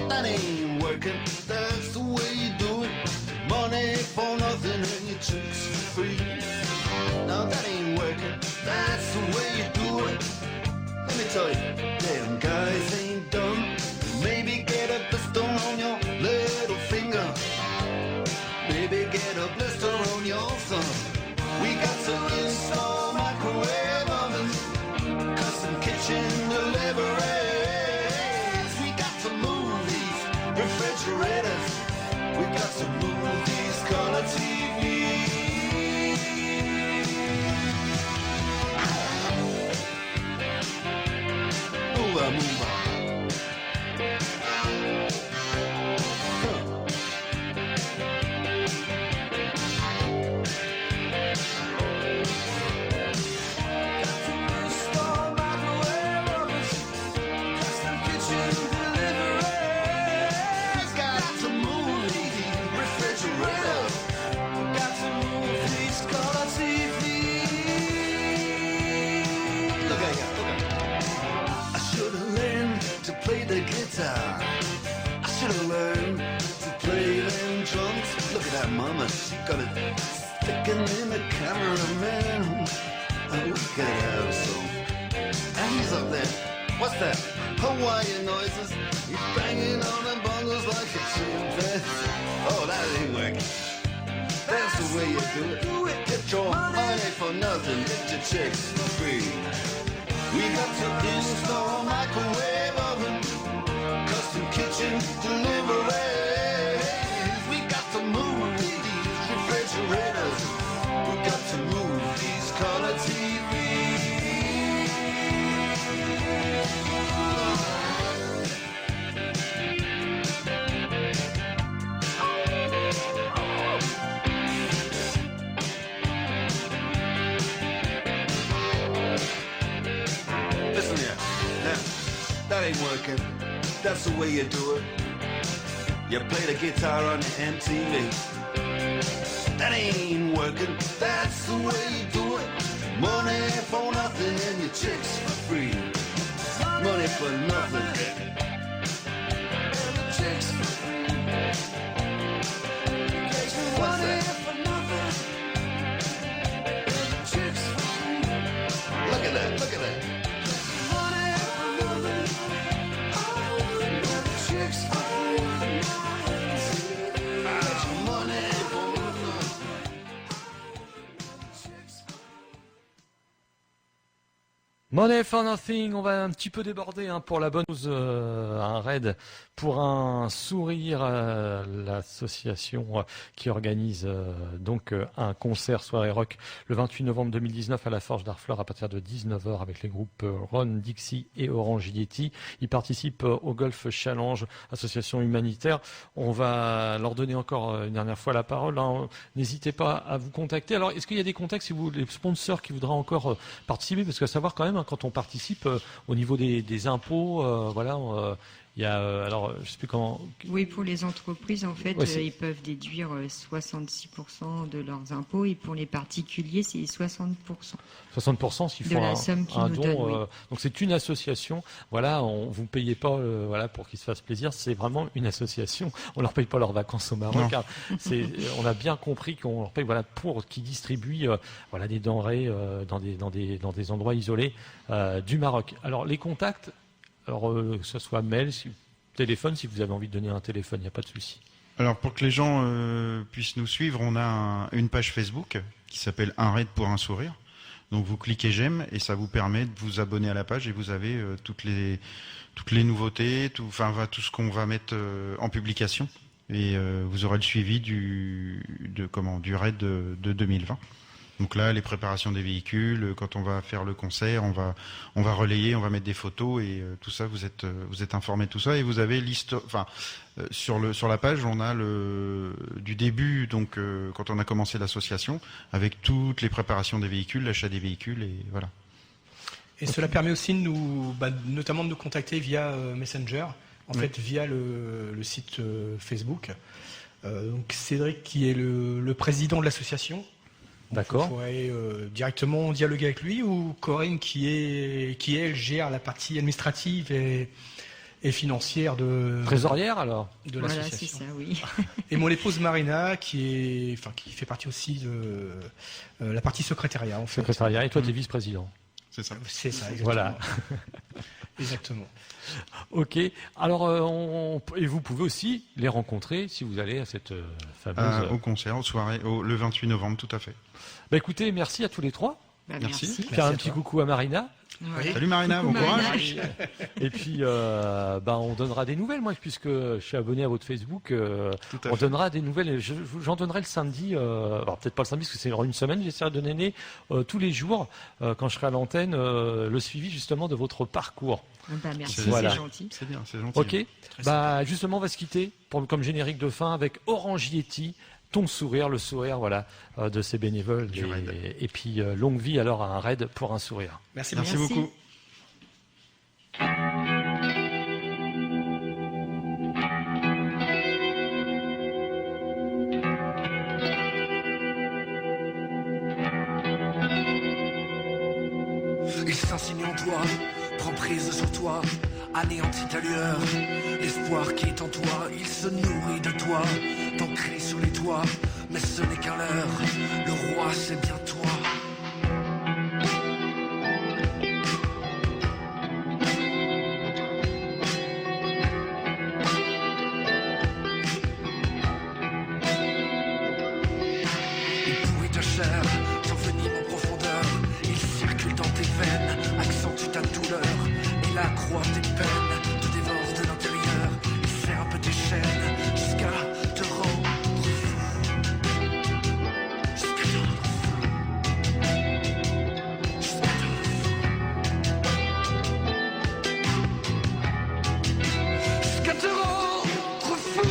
That ain't working, that's the way you do it. Money for nothing and your chicks for free. No, that ain't working, that's the way you do it. Let me tell you, damn guys ain't dumb. Maybe get a blister on your little finger. Maybe get a blister on your thumb. We got to install microwave ovens, custom kitchen deliveries. We got to move these refrigerators. We got to move these color TVs. Move on, move on. I should have learned to play them drums. Look at that mama, she got it sticking in the cameraman. Oh, we could have some. And he's up there. What's that? Hawaiian noises. He's banging on the bongos like a chimpanzee. Oh, that ain't working. That's the way you do it. Get your money for nothing. Get your chicks for free. We got to install microwave oven, custom kitchen deliveries. We got to move these refrigerators. We got to move these color TVs. Listen here, now, that ain't working. That's the way you do it. You play the guitar on the MTV. That ain't working. That's the way you do it. Money for nothing and your chicks for free. Money for nothing. And your chicks for free. What's that? Look at that, look at that. Chicks for free. Money for Nothing, on va un petit peu déborder pour la bonne news, un raid pour un sourire, l'association qui organise donc un concert soirée rock le 28 novembre 2019 à la Forge d'Harfleur à partir de 19h avec les groupes Ron, Dixie et Orange Yeti. Ils participent au Golf Challenge, association humanitaire. On va leur donner encore une dernière fois la parole. N'hésitez pas à vous contacter. Alors, est-ce qu'il y a des contacts si vous les sponsors qui voudraient encore participer? Parce qu'à savoir quand même, quand on participe au niveau des impôts, il y a, alors, je sais plus comment. Oui, pour les entreprises, en fait, Ouais, ils peuvent déduire 66% de leurs impôts et pour les particuliers, c'est 60%. 60% s'ils De font la somme qu'ils un nous don. donnent, oui. Donc c'est une association. Voilà, vous payez pas pour qu'ils se fassent plaisir. C'est vraiment une association. On leur paye pas leurs vacances au Maroc. Hein. On a bien compris qu'on leur paye pour qu'ils distribuent des denrées dans des endroits isolés du Maroc. Alors les contacts. Alors, que ce soit mail, téléphone, si vous avez envie de donner un téléphone, il n'y a pas de souci. Alors, pour que les gens puissent nous suivre, on a une page Facebook qui s'appelle Un raid pour un sourire. Donc, vous cliquez j'aime et ça vous permet de vous abonner à la page et vous avez toutes les nouveautés, tout ce qu'on va mettre en publication. Et vous aurez le suivi du raid de 2020. Donc là, les préparations des véhicules, quand on va faire le concert, on va relayer, on va mettre des photos et tout ça, vous êtes informés de tout ça et vous avez sur la page, on a du début, donc quand on a commencé l'association, avec toutes les préparations des véhicules, l'achat des véhicules et voilà. Et cela permet aussi notamment de nous contacter via Messenger, fait via le site Facebook. Donc Cédric qui est le président de l'association. D'accord. Vous pourrez directement dialoguer avec lui ou Corinne qui elle gère la partie administrative et financière trésorière alors de Voilà, l'association. c'est ça, oui. Et mon épouse Marina qui fait partie aussi de la partie secrétariat en fait. Secrétariat et toi tu es vice-président. C'est ça. C'est ça, exactement. Voilà. Exactement. Ok. Alors et vous pouvez aussi les rencontrer si vous allez à cette fameuse Au concert, aux soirées, le 28 novembre, tout à fait. Bah écoutez, merci à tous les trois. Merci. Merci. Faire un petit coucou à Marina. Voilà. Salut Marina, Coucou, bon courage. Marina. Et puis, on donnera des nouvelles, moi, puisque je suis abonné à votre Facebook. Tout à On fait. donnera des nouvelles. J'en donnerai le samedi. Alors peut-être pas le samedi, parce que c'est une semaine. J'essaierai de donner tous les jours, quand je serai à l'antenne, le suivi justement de votre parcours. Merci, Voilà. c'est gentil. C'est bien, c'est gentil. Ok. Justement, on va se quitter comme générique de fin avec Orange Yeti. Ton sourire, le sourire, de ces bénévoles. Du raid. Et puis, longue vie alors à un raid pour un sourire. Merci. Merci beaucoup. Il s'insinue en toi, prend prise sur toi, anéantit ta lueur. L'espoir qui est en toi, il se nourrit de toi. Ton cri sur les toits, mais ce n'est qu'un leurre. Le roi, c'est bien toi. Il pourrit ta chair, t'envenime en profondeur. Il circule dans tes veines, accentue ta douleur. Il accroît tes peines, te dévore de l'intérieur. Il serre un peu tes chaînes jusqu'à te rendre fou. Jusqu'à te rendre fou. Jusqu'à te rendre fou. Jusqu'à te rendre fou.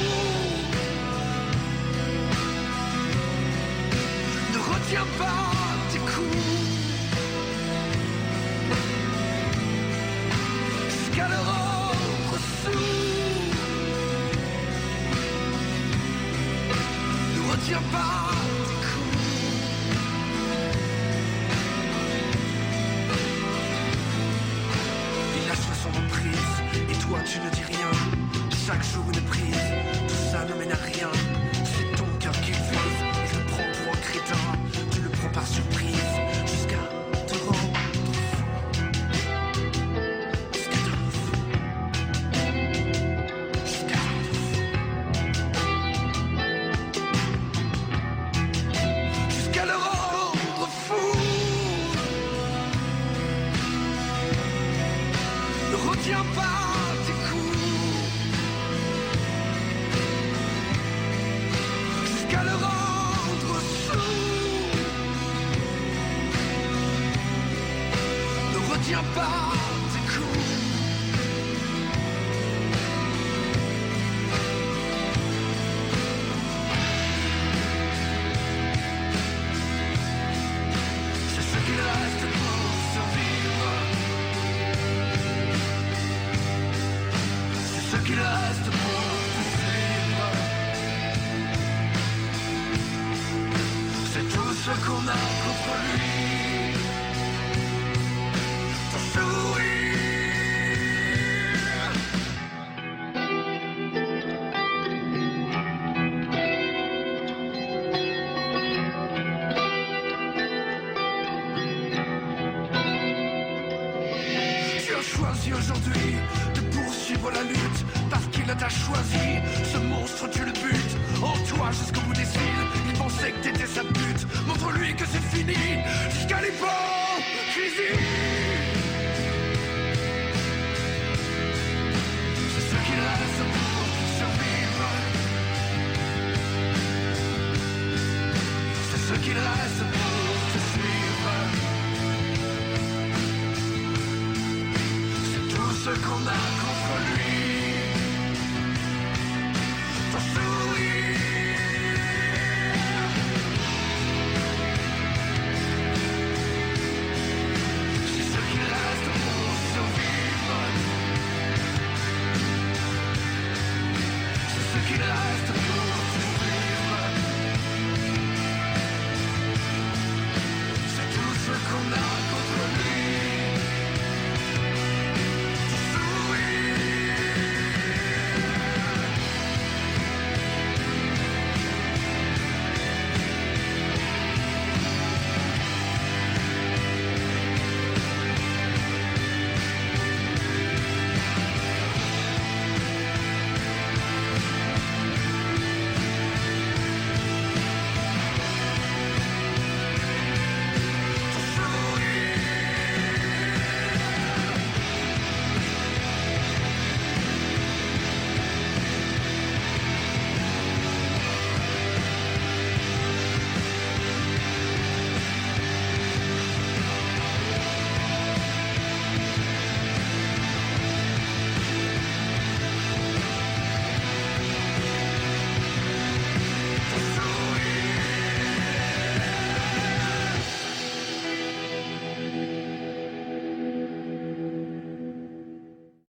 Ne retiens pas tes coups. Jusqu'à le rendre sourd. Ne retiens pas tes coups. Il lâche son emprise et toi tu ne dis rien. Chaque jour une prise, tout ça ne mène à rien. C'est ton cœur qui vise, il te prend pour un crétin. Tu le prends par surprise jusqu'à te rendre fou. Jusqu'à te rendre fou. Jusqu'à te rendre fou. Jusqu'à le rendre fou. reste pour te suivre. C'est tout ce qu'on a contre lui. Ton sourire. Tu as choisi aujourd'hui de poursuivre la lutte parce qu'il t'a choisi. Ce monstre, tu le butes en toi jusqu'au bout des cils. Il pensait que t'étais sa pute. Montre-lui que c'est fini jusqu'à l'hypocrisie.